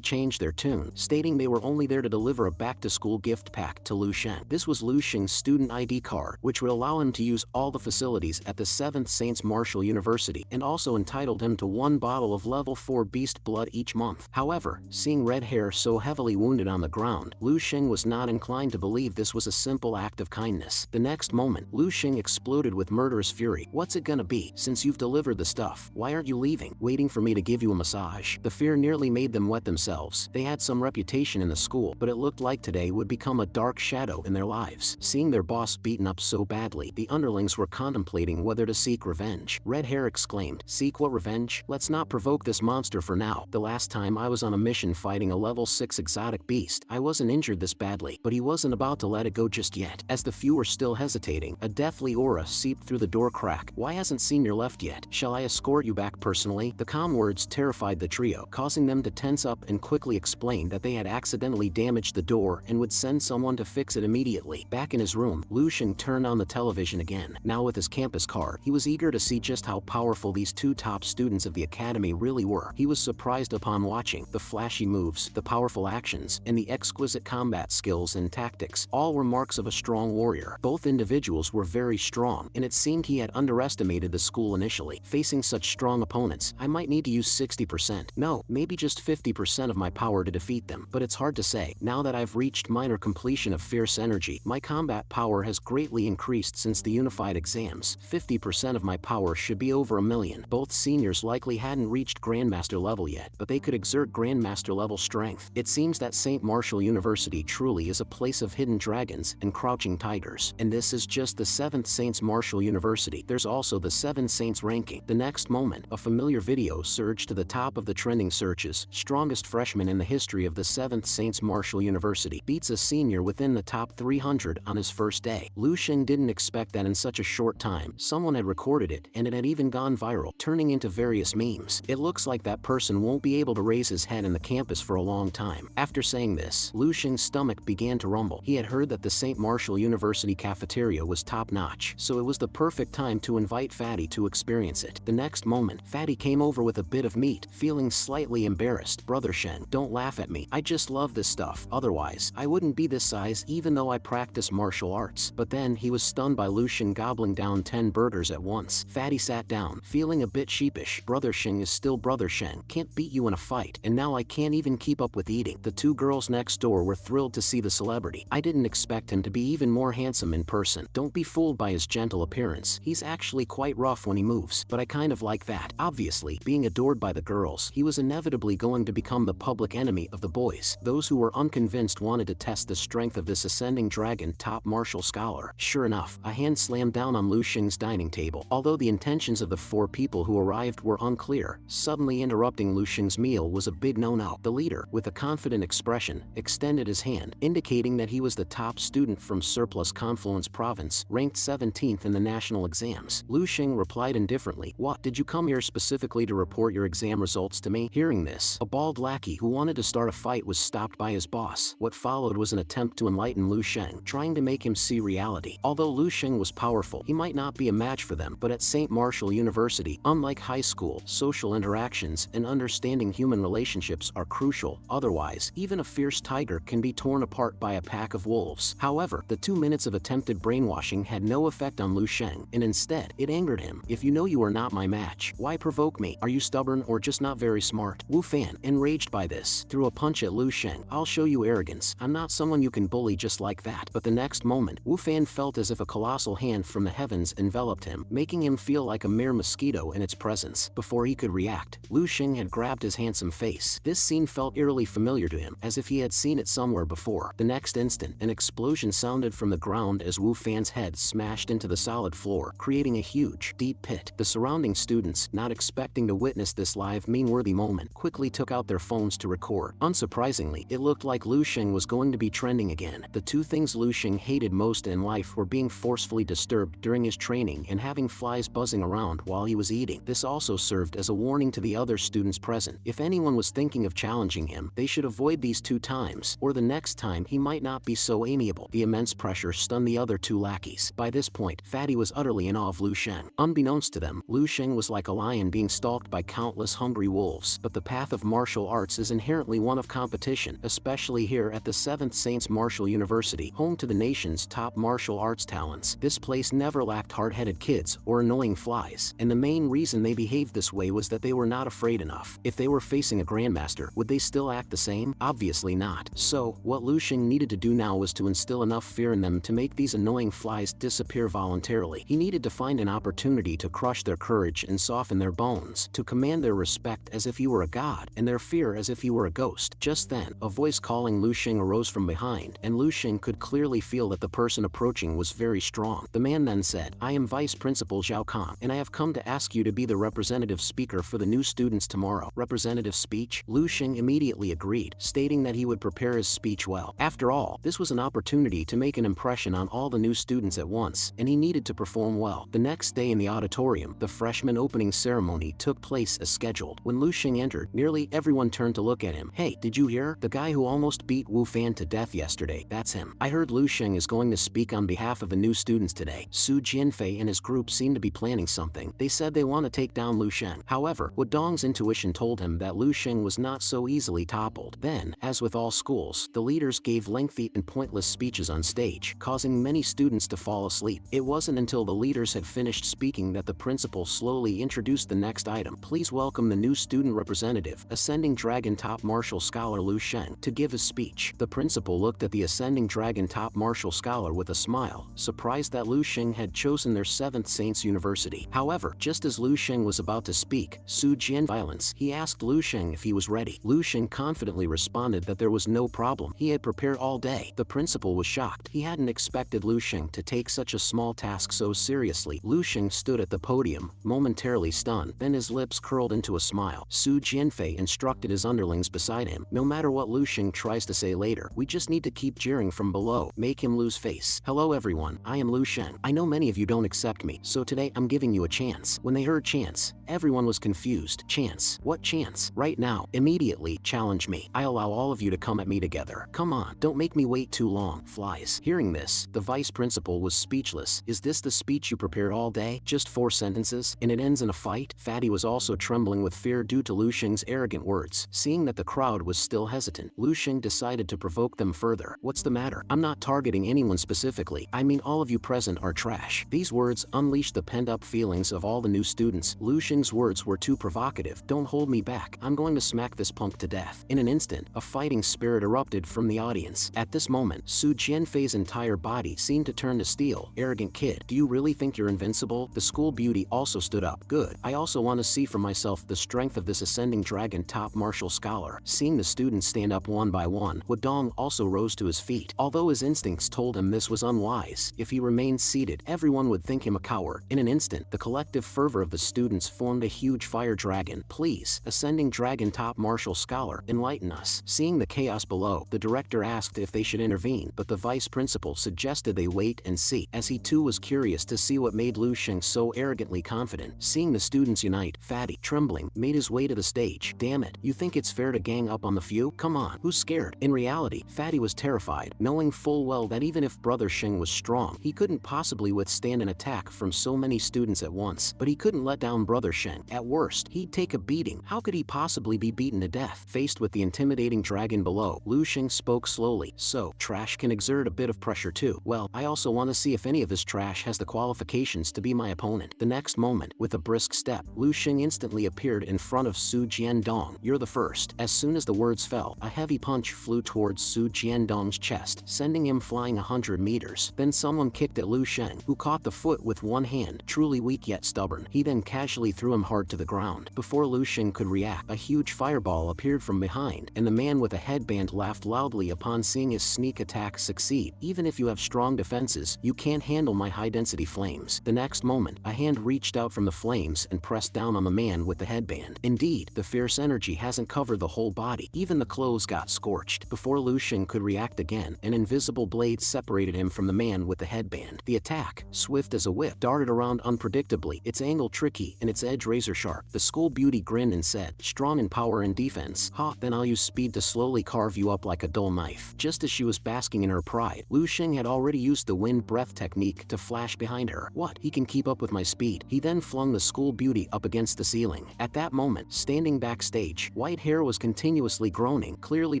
changed their tune, stating they were only there to deliver a back-to-school gift pack to Lu Sheng. This was Lu Sheng's student ID card, which would allow him to use all the facilities at the 7th Saints Martial University, and also entitled him to 1 bottle of level 4 beast blood each month. However, seeing Red Hair so heavily wounded on the ground, Lu Sheng was not inclined to believe this was a simple act of kindness. The next moment, Lu Sheng exploded with murderous fury. "What's it gonna be? Since you've delivered the stuff, why aren't you leaving? Waiting for me to give you a massage?" The fear nearly made them wet themselves. They had some reputation in the school, but it looked like today would become a dark shadow in their lives. Seeing their boss beaten up so badly, the underlings were contemplating whether to seek revenge. Red Hair exclaimed, "Seek what revenge? Let's not provoke this monster for now. The last time I was on a mission fighting a level 6 exotic beast, I wasn't injured this badly." But he wasn't about to let it go just yet. As the few were still hesitating, a deathly aura seeped through the door crack. "Why hasn't Senior left yet? Shall I escort you back personally?" The calm words terrified the trio, causing them to tense up and quickly explain that they had accidentally damaged the door and would send someone to fix it immediately. Back in his room, Lu Sheng turned on the television again. Now with his campus card, he was eager to see just how powerful these two top students of the academy really were. He was surprised upon watching the flashy moves, the powerful actions, and the exquisite combat skills and tactics. All were marks of a strong warrior. Both individuals were very strong, and it seemed he had underestimated the school initially. Facing such strong opponents, I might need to use 60%. No, maybe just 50% of my power to defeat them. But it's hard to say. Now that I've reached minor completion of fierce energy, my combat power has greatly increased since the unified exams. 50% of my power should be over 1,000,000. Both seniors likely hadn't reached Grandmaster level yet, but they could exert Grandmaster level strength. It seems that St. Martial University truly is a place of hidden dragons and crouching tigers. And this is just the 7th Saints Martial University. There's also the 7 Saints ranking. The next moment, a familiar video surged to the top of the trending searches. Strongest freshman in the history of the 7th Saints Martial University beats a senior within the top 300 on his first day. Lu Sheng didn't expect that in such a short time. Someone had recorded it, and it had even gone viral, turning into various memes. It looks like that person won't be able to raise his head in the campus for a long time. After saying this, Lu Sheng's stomach began to rumble. He had heard that the St. Martial University cafeteria was top-notch, so it was the perfect time to invite Fatty to experience it. The next moment, Fatty came over with a bit of meat, feeling slightly embarrassed. "Brother Shen, don't laugh at me. I just love this stuff. Otherwise, I wouldn't be this size even though I practice martial arts." But then he was stunned by Lu Sheng gobbling down 10 burgers at once. Fatty sat down, feeling a bit sheepish. "Brother Sheng is still Brother Sheng. Can't beat you in a fight, and now I can't even keep up with eating." The two girls next door were thrilled to see the celebrity. "I didn't expect him to be even more handsome in person. Don't be fooled by his gentle appearance. He's actually quite rough when he moves, but I kind of like that." Obviously, being adored by the girls, he was inevitably going to become the public enemy of the boys. Those who were unconvinced wanted to test the strength of this ascending dragon top martial scholar. Sure enough, a hand slammed down on Lu Sheng's dining table. Although the intentions of the 4 people who arrived were unclear, suddenly interrupting Lu Sheng's meal was a big no-no. The leader, with a confident expression, extended his hand, indicating that he was the top student from Surplus Confluence Province, ranked 17th in the national exams. Lu Sheng replied indifferently, "What, did you come here specifically to report your exam results to me?" Hearing this, a bald lackey who wanted to start a fight was stopped by his boss. What followed was an attempt to enlighten Lu Sheng, trying to make him see reality. Although Lu Sheng was powerful, he might not be a match for them, but at St. Martial University, unlike high school, social interactions and understanding human relationships are crucial. Otherwise, even a fierce tiger can be torn apart by a pack of wolves. However, the 2 minutes of attempted brainwashing had no effect on Lu Sheng, and instead, it angered him. "If you know you are not my match, why provoke me? Are you stubborn or just not very smart?" Wu Fan, enraged by this, threw a punch at Lu Sheng. "I'll show you arrogance. I'm not someone you can bully just like that." But the next moment, Wu Fan felt as if a colossal hand from the heavens enveloped him, making him feel like a mere mosquito in its presence. Before he could react, Lu Sheng had grabbed his handsome face. This scene felt eerily familiar to him, as if he had seen it somewhere before. The next instant, an explosion sounded from the ground as Wu Fan's head smashed into the solid floor, creating a huge, deep pit. The surrounding students, not expecting to witness this live meme-worthy moment, quickly took out their phones to record. Unsurprisingly, it looked like Lu Sheng was going to be trending again. The 2 things Lu Sheng hated most in life were being forcefully disturbed during his training and having flies buzzing around while he was eating. This also served as a warning to the other students present. If anyone was thinking of challenging him, they should avoid these 2 times, or the next time he might not be so amiable. The immense pressure stunned the other 2 lackeys. By this point, Fatty was utterly immediately in awe of Lu Sheng. Unbeknownst to them, Lu Sheng was like a lion being stalked by countless hungry wolves. But the path of martial arts is inherently one of competition, especially here at the 7th Saints Martial University, home to the nation's top martial arts talents. This place never lacked hard-headed kids or annoying flies, and the main reason they behaved this way was that they were not afraid enough. If they were facing a grandmaster, would they still act the same? Obviously not. So, what Lu Sheng needed to do now was to instill enough fear in them to make these annoying flies disappear voluntarily. He needed to find an opportunity to crush their courage and soften their bones, to command their respect as if he were a god, and their fear as if he were a ghost. Just then, a voice calling Lu Sheng arose from behind, and Lu Sheng could clearly feel that the person approaching was very strong. The man then said, "I am Vice Principal Zhao Kang, and I have come to ask you to be the representative speaker for the new students tomorrow." Representative speech? Lu Sheng immediately agreed, stating that he would prepare his speech well. After all, this was an opportunity to make an impression on all the new students at once, and he needed to perform well. The next day in the auditorium, the freshman opening ceremony took place as scheduled. When Lu Sheng entered, nearly everyone turned to look at him. "Hey, did you hear? The guy who almost beat Wu Fan to death yesterday, that's him. I heard Lu Sheng is going to speak on behalf of the new students today." Su Jianfei and his group seemed to be planning something. They said they want to take down Lu Sheng. However, Wudong's intuition told him that Lu Sheng was not so easily toppled. Then, as with all schools, the leaders gave lengthy and pointless speeches on stage, causing many students to fall asleep. It wasn't until the leaders had finished speaking that the principal slowly introduced the next item. "Please welcome the new student representative, Ascending Dragon Top Martial Scholar Lu Sheng, to give his speech." The principal looked at the Ascending Dragon Top Martial Scholar with a smile, surprised that Lu Sheng had chosen their 7th Saints University. However, just as Lu Sheng was about to speak, Su Jian violence, he asked Lu Sheng if he was ready. Lu Sheng confidently responded that there was no problem. He had prepared all day. The principal was shocked. He hadn't expected Lu Sheng to take such a small task so seriously. Lu Sheng stood at the podium, momentarily stunned, then his lips curled into a smile. Su Jianfei instructed his underlings beside him, "No matter what Lu Sheng tries to say later, we just need to keep jeering from below. Make him lose face. Hello everyone, I am Lu Sheng. I know many of you don't accept me, so today I'm giving you a chance." When they heard chance, everyone was confused. Chance? What chance? Right now, immediately, challenge me. I allow all of you to come at me together. Come on, don't make me wait too long, flies. Hearing this, the vice principal was speechless. Is this the speech you prepared all day? Just 4 sentences, and it ends in a fight? Fatty was also trembling with fear due to Lu Sheng's arrogant words. Seeing that the crowd was still hesitant, Lu Sheng decided to provoke them further. "What's the matter? I'm not targeting anyone specifically. I mean all of you present are trash." These words unleashed the pent-up feelings of all the new students. Lu Sheng's words were too provocative. "Don't hold me back. I'm going to smack this punk to death." In an instant, a fighting spirit erupted from the audience. At this moment, Su Jianfei's entire body seemed to turn to steel. "Arrogant kid, do you really think you're invincible?" The school beauty also stood up. "Good. I also want to see for myself the strength of this Ascending Dragon Top Martial Scholar." Seeing the students stand up one by one, Wudong also rose to his feet. Although his instincts told him this was unwise, if he remained seated, everyone would think him a coward. In an instant, the collective fervor of the students formed a huge fire dragon. "Please, Ascending Dragon Top Martial Scholar, enlighten us." Seeing the chaos below, the director asked if they should intervene, but the vice principal suggested they wait and see, as he too was curious to see what made Lu Sheng so arrogantly confident. Seeing the students unite, Fatty, trembling, made his way to the stage. "Damn it, you think it's fair to gang up on the few? Come on, who's scared?" In reality, Fatty was terrified, knowing full well that even if Brother Sheng was strong, he couldn't possibly withstand an attack from so many students at once. But he couldn't let down Brother Sheng. At worst, he'd take a beating. How could he possibly be beaten to death? Faced with the intimidating dragon below, Lu Sheng spoke slowly. "So, trash can exert a bit of pressure too. Well, I also want to see if any of this trash has the qualifications to be my opponent." The next moment, with a brisk step, Lu Sheng instantly appeared in front of Su Jiandong. "You're the first." As soon as the words fell, a heavy punch flew towards Su Jiandong's chest, sending him flying 100 meters. Then someone kicked at Lu Sheng, who caught the foot with one hand, truly weak yet stubborn. He then casually threw him hard to the ground. Before Lu Sheng could react, a huge fireball appeared from behind, and the man with a headband laughed loudly upon seeing his sneak attack succeed. "Even if you have strong defenses, you can't handle my high-density flames." The next moment, a hand reached out from the flames and pressed down on the man with the headband. Indeed, the fierce energy hasn't covered the whole body. Even the clothes got scorched. Before Lu Sheng could react again, an invisible blade separated him from the man with the headband. The attack, swift as a whip, darted around unpredictably, its angle tricky and its edge razor-sharp. The school beauty grinned and said, "Strong in power and defense. Ha, then I'll use speed to slowly carve you up like a dull knife." Just as she was basking in her pride, Lu Sheng had already used the wind breath technique to flash behind her. Whitehair. What? He can keep up with my speed. He then flung the school beauty up against the ceiling. At that moment, standing backstage, Whitehair was continuously groaning, clearly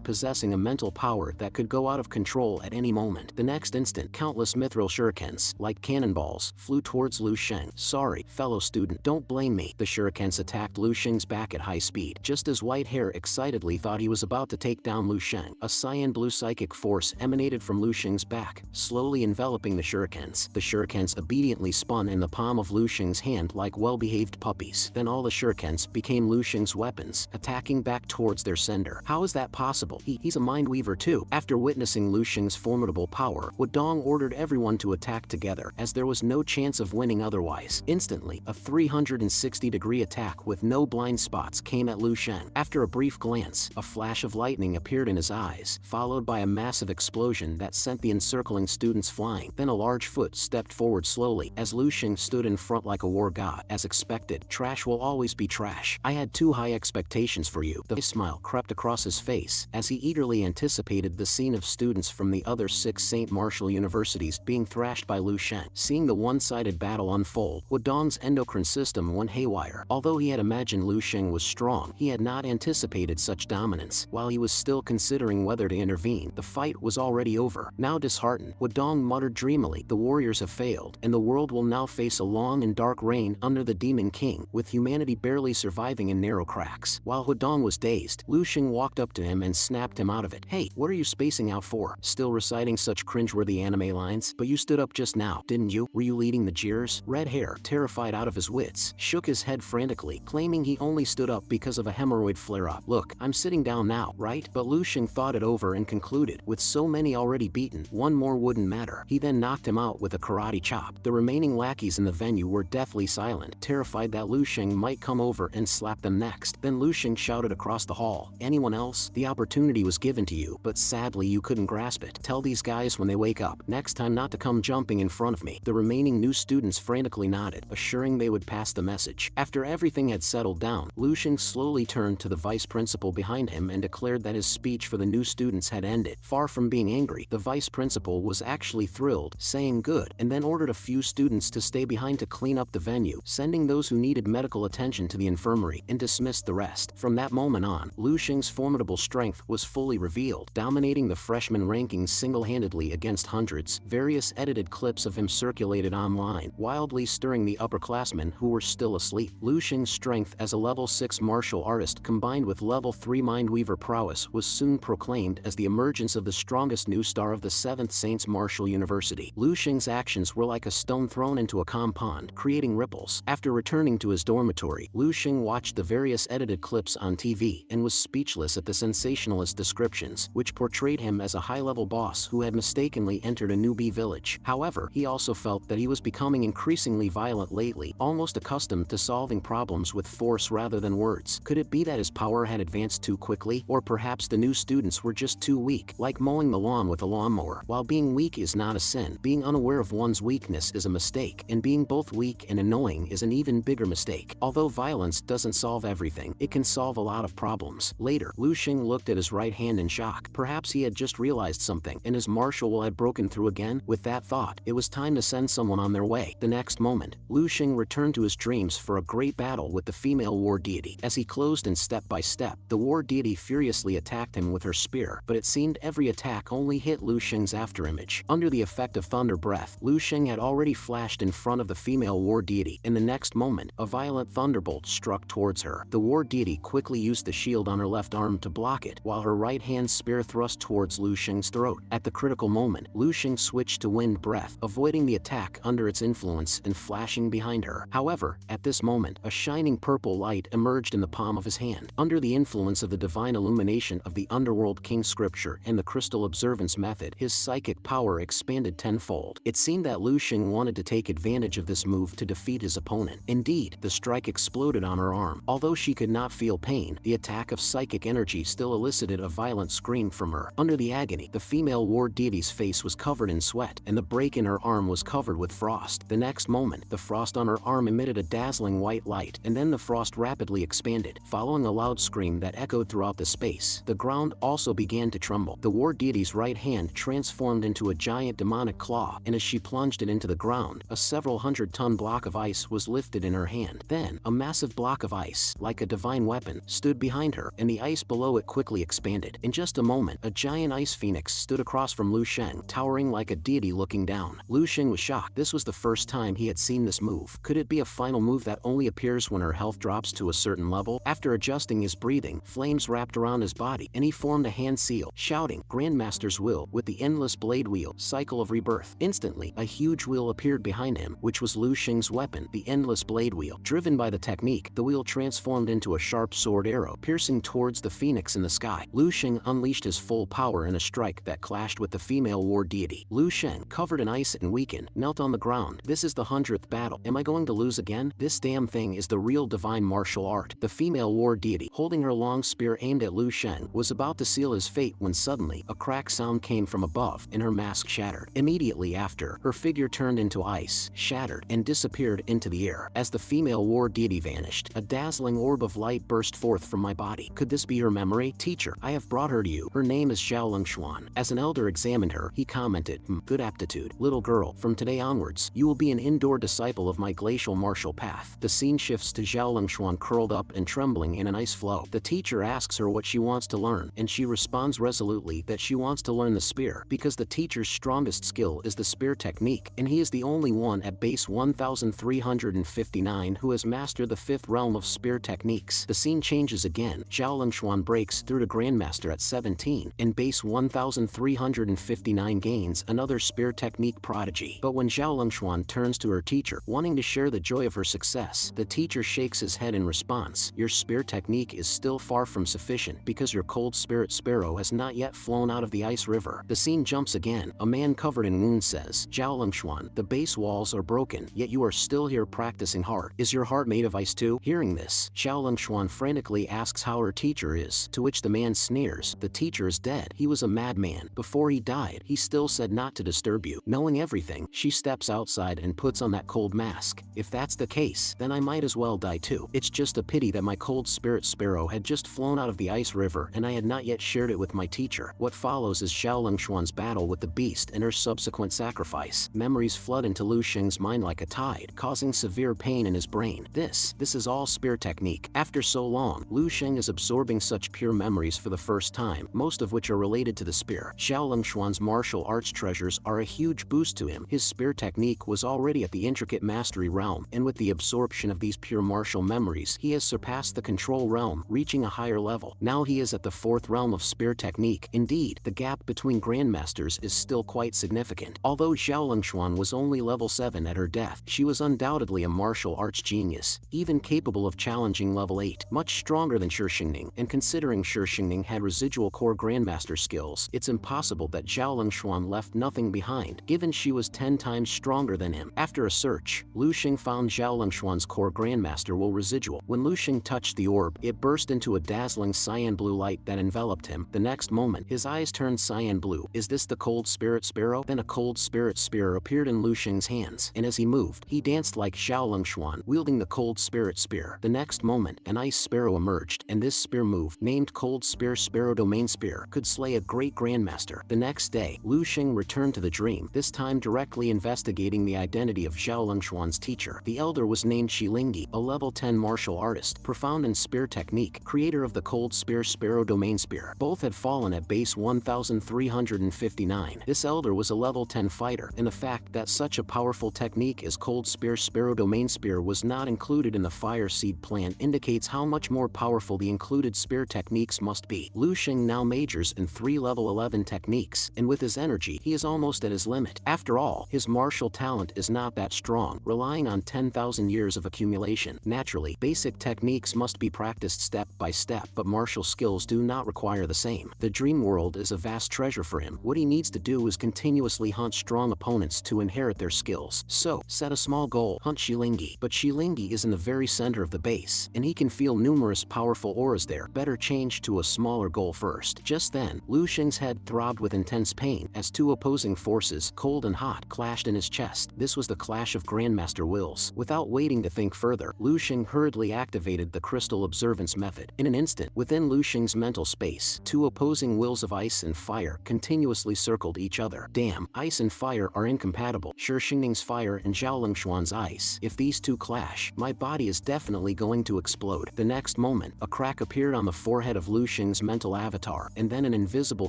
possessing a mental power that could go out of control at any moment. The next instant, countless mithril shurikens, like cannonballs, flew towards Lu Sheng. Sorry, fellow student, don't blame me. The shurikens attacked Lu Sheng's back at high speed. Just as Whitehair excitedly thought he was about to take down Lu Sheng, a cyan blue psychic force emanated from Lu Sheng's back, slowly enveloping the shurikens. The shurikens obediently spun in the palm of Lu Sheng's hand like well-behaved puppies. Then all the shurikens became Lu Sheng's weapons, attacking back towards their sender. How is that possible? He's a mind weaver too. After witnessing Lu Sheng's formidable power, Wudong ordered everyone to attack together, as there was no chance of winning otherwise. Instantly, a 360-degree attack with no blind spots came at Lu Sheng. After a brief glance, a flash of lightning appeared in his eyes, followed by a massive explosion that sent the encircling students flying. Then a large foot stepped forward slowly, as Lu Sheng stood in front like a war god. As expected, trash will always be trash. I had too high expectations for you. The smile crept across his face, as he eagerly anticipated the scene of students from the other 6 St. Martial universities being thrashed by Lu Sheng. Seeing the one-sided battle unfold, Wudong's endocrine system went haywire. Although he had imagined Lu Sheng was strong, he had not anticipated such dominance. While he was still considering whether to intervene, the fight was already over. Now disheartened, Wudong muttered dreamily, the warriors have failed, and the world will now face a long and dark reign under the Demon King, with humanity barely surviving in narrow cracks. While Wudong was dazed, Lu Sheng walked up to him and snapped him out of it. Hey, what are you spacing out for? Still reciting such cringeworthy anime lines? But you stood up just now, didn't you? Were you leading the jeers? Red Hair, terrified out of his wits, shook his head frantically, claiming he only stood up because of a hemorrhoid flare-up. Look, I'm sitting down now, right? But Lu Sheng thought it over and concluded, with so many already beaten, one more wouldn't matter. He then knocked him out with a karate chop. The remaining lackeys in the venue were deathly silent, terrified that Lu Sheng might come over and slap them next. Then Lu Sheng shouted across the hall, anyone else? The opportunity was given to you, but sadly you couldn't grasp it. Tell these guys when they wake up, next time not to come jumping in front of me. The remaining new students frantically nodded, assuring they would pass the message. After everything had settled down, Lu Sheng slowly turned to the vice principal behind him and declared that his speech for the new students had ended. Far from being angry, the vice principal was actually thrilled, saying good, and then ordered a few students to stay behind to clean up the venue, sending those who needed medical attention to the infirmary, and dismissed the rest. From that moment on, Lu Sheng's formidable strength was fully revealed, dominating the freshman rankings single-handedly against hundreds. Various edited clips of him circulated online, wildly stirring the upperclassmen who were still asleep. Lu Sheng's strength as a level 6 martial artist combined with level 3 mindweaver prowess was soon proclaimed as the emergence of the strongest new star of the 7th Saints Martial University. Lu Sheng's actions were like a stone thrown into a calm pond, creating ripples. After returning to his dormitory, Lu Sheng watched the various edited clips on TV and was speechless at the sensationalist descriptions, which portrayed him as a high-level boss who had mistakenly entered a newbie village. However, he also felt that he was becoming increasingly violent lately, almost accustomed to solving problems with force rather than words. Could it be that his power had advanced too quickly? Or perhaps the new students were just too weak, like mowing the lawn with a lawnmower. While being weak is not a sin, being unaware of one's weakness is a mistake, and being both weak and annoying is an even bigger mistake. Although violence doesn't solve everything, it can solve a lot of problems. Later, Lu Sheng looked at his right hand in shock. Perhaps he had just realized something, and his martial will had broken through again. With that thought, it was time to send someone on their way. The next moment, Lu Sheng returned to his dreams for a great battle with the female war deity. As he closed in step by step, the war deity furiously attacked him with her spear, but it seemed every attack only hit Lu Sheng's afterimage. Under the effect of thunder breath, Lu Sheng had already flashed in front of the female war deity. In the next moment, a violent thunderbolt struck towards her. The war deity quickly used the shield on her left arm to block it, while her right hand spear thrust towards Lu Sheng's throat. At the critical moment, Lu Sheng switched to wind breath, avoiding the attack under its influence and flashing behind her. However, at this moment, a shining purple light emerged in the palm of his hand. Under the influence of the divine illumination of the Underworld King scripture and the crystal observance method, his psychic power expanded tenfold. It seemed that Lu Sheng wanted to take advantage of this move to defeat his opponent. Indeed, the strike exploded on her arm. Although she could not feel pain, the attack of psychic energy still elicited a violent scream from her. Under the agony, the female war deity's face was covered in sweat, and the break in her arm was covered with frost. The next moment, the frost on her arm emitted a dazzling white light, and then the frost rapidly expanded, following a loud scream that echoed throughout the space. The ground also began to tremble. The war deity's right hand transformed into a giant demonic claw, and as she plunged it into the the ground, a several hundred-ton block of ice was lifted in her hand. Then, a massive block of ice, like a divine weapon, stood behind her, and the ice below it quickly expanded. In just a moment, a giant ice phoenix stood across from Lu Sheng, towering like a deity looking down. Lu Sheng was shocked. This was the first time he had seen this move. Could it be a final move that only appears when her health drops to a certain level? After adjusting his breathing, flames wrapped around his body, and he formed a hand seal, shouting, "Grandmaster's will," with the endless blade wheel, cycle of rebirth. Instantly, a huge wheel appeared behind him, which was Lu Sheng's weapon, the endless blade wheel. Driven by the technique, the wheel transformed into a sharp sword arrow, piercing towards the phoenix in the sky. Lu Sheng unleashed his full power in a strike that clashed with the female war deity. Lu Sheng, covered in ice and weakened, knelt on the ground. This is the 100th battle. Am I going to lose again? This damn thing is the real divine martial art. The female war deity, holding her long spear aimed at Lu Sheng, was about to seal his fate when suddenly, a crack sound came from above, and her mask shattered. Immediately after, her figure turned into ice, shattered, and disappeared into the air. As the female war deity vanished, a dazzling orb of light burst forth from my body. Could this be her memory? Teacher, I have brought her to you. Her name is Xiao Lingxuan. As an elder examined her, he commented, good aptitude. Little girl, from today onwards, you will be an indoor disciple of my glacial martial path. The scene shifts to Xiao Lingxuan curled up and trembling in an ice flow. The teacher asks her what she wants to learn, and she responds resolutely that she wants to learn the spear, because the teacher's strongest skill is the spear technique, and he is the only one at base 1359 who has mastered the 5th realm of spear techniques. The scene changes again. Xiao Lingxuan breaks through to Grandmaster at 17, and base 1359 gains another spear technique prodigy. But when Xiao Lingxuan turns to her teacher, wanting to share the joy of her success, the teacher shakes his head in response. Your spear technique is still far from sufficient because your cold spirit sparrow has not yet flown out of the ice river. The scene jumps again. A man covered in wounds says, Xiao Lingxuan, the base walls are broken, yet you are still here practicing hard. Is your heart made of ice too? Hearing this, Xiao Lingxuan frantically asks how her teacher is, to which the man sneers, the teacher is dead. He was a madman. Before he died, he still said not to disturb you. Knowing everything, she steps outside and puts on that cold mask. If that's the case, then I might as well die too. It's just a pity that my cold spirit sparrow had just flown out of the ice river and I had not yet shared it with my teacher. What follows is Xiao Lingxuan's battle with the beast and her subsequent sacrifice. Memories flood into Lu Sheng's mind like a tide, causing severe pain in his brain. This is all spear technique. After so long, Lu Sheng is absorbing such pure memories for the first time, most of which are related to the spear. Xiao Lingxuan's martial arts treasures are a huge boost to him. His spear technique was already at the intricate mastery realm, and with the absorption of these pure martial memories, he has surpassed the control realm, reaching a higher level. Now he is at the 4th realm of spear technique. Indeed, the gap between grandmasters is still quite significant. Although Xiao Lingxuan was only level 7 at her death, she was undoubtedly a martial arts genius, even capable of challenging level 8, much stronger than Shixingning, and considering Shixingning had residual core grandmaster skills, it's impossible that Xiao Lingxuan left nothing behind, given she was 10 times stronger than him. After a search, Lu Sheng found Xiao Lingxuan's core grandmaster will residual. When Lu Sheng touched the orb, it burst into a dazzling cyan blue light that enveloped him. The next moment, his eyes turned cyan blue. Is this the cold spirit sparrow? Then a cold spirit spear appeared in Lu Sheng's hands, and as he moved, he danced like Xiao Lingxuan, wielding the cold spirit spear. The next moment, an ice sparrow emerged, and this spear move, named Cold Spear Sparrow Domain Spear, could slay a great grandmaster. The next day, Lu Sheng returned to the dream, this time directly investigating the identity of Xiao Lingxuan's teacher. The elder was named Shilingi, a level 10 martial artist, profound in spear technique, creator of the Cold Spear Sparrow Domain Spear. Both had fallen at base 1359. This elder was a level 10 fighter, and the fact that such a powerful technique as Cold Spear Sparrow Domain Spear was not included in the Fire Seed plan indicates how much more powerful the included spear techniques must be. Lu Sheng now majors in 3 level 11 techniques, and with his energy, he is almost at his limit. After all, his martial talent is not that strong, relying on 10,000 years of accumulation. Naturally, basic techniques must be practiced step by step, but martial skills do not require the same. The dream world is a vast treasure for him. What he needs to do is continuously hunt strong opponents to inherit their skills. So, set a small goal, hunt Shilingi. But Shilingi is in the very center of the base, and he can feel numerous powerful auras there. Better change to a smaller goal first. Just then, Lu Sheng's head throbbed with intense pain as 2 opposing forces, cold and hot, clashed in his chest. This was the clash of grandmaster wills. Without waiting to think further, Lu Sheng hurriedly activated the crystal observance method. In an instant, within Lu Sheng's mental space, 2 opposing wills of ice and fire continuously circled each other. Damn, ice and fire are incompatible. unpredictable. Shixingning's fire and Zhao Lingshuan's ice. If these two clash, my body is definitely going to explode. The next moment, a crack appeared on the forehead of Lu Xing's mental avatar, and then an invisible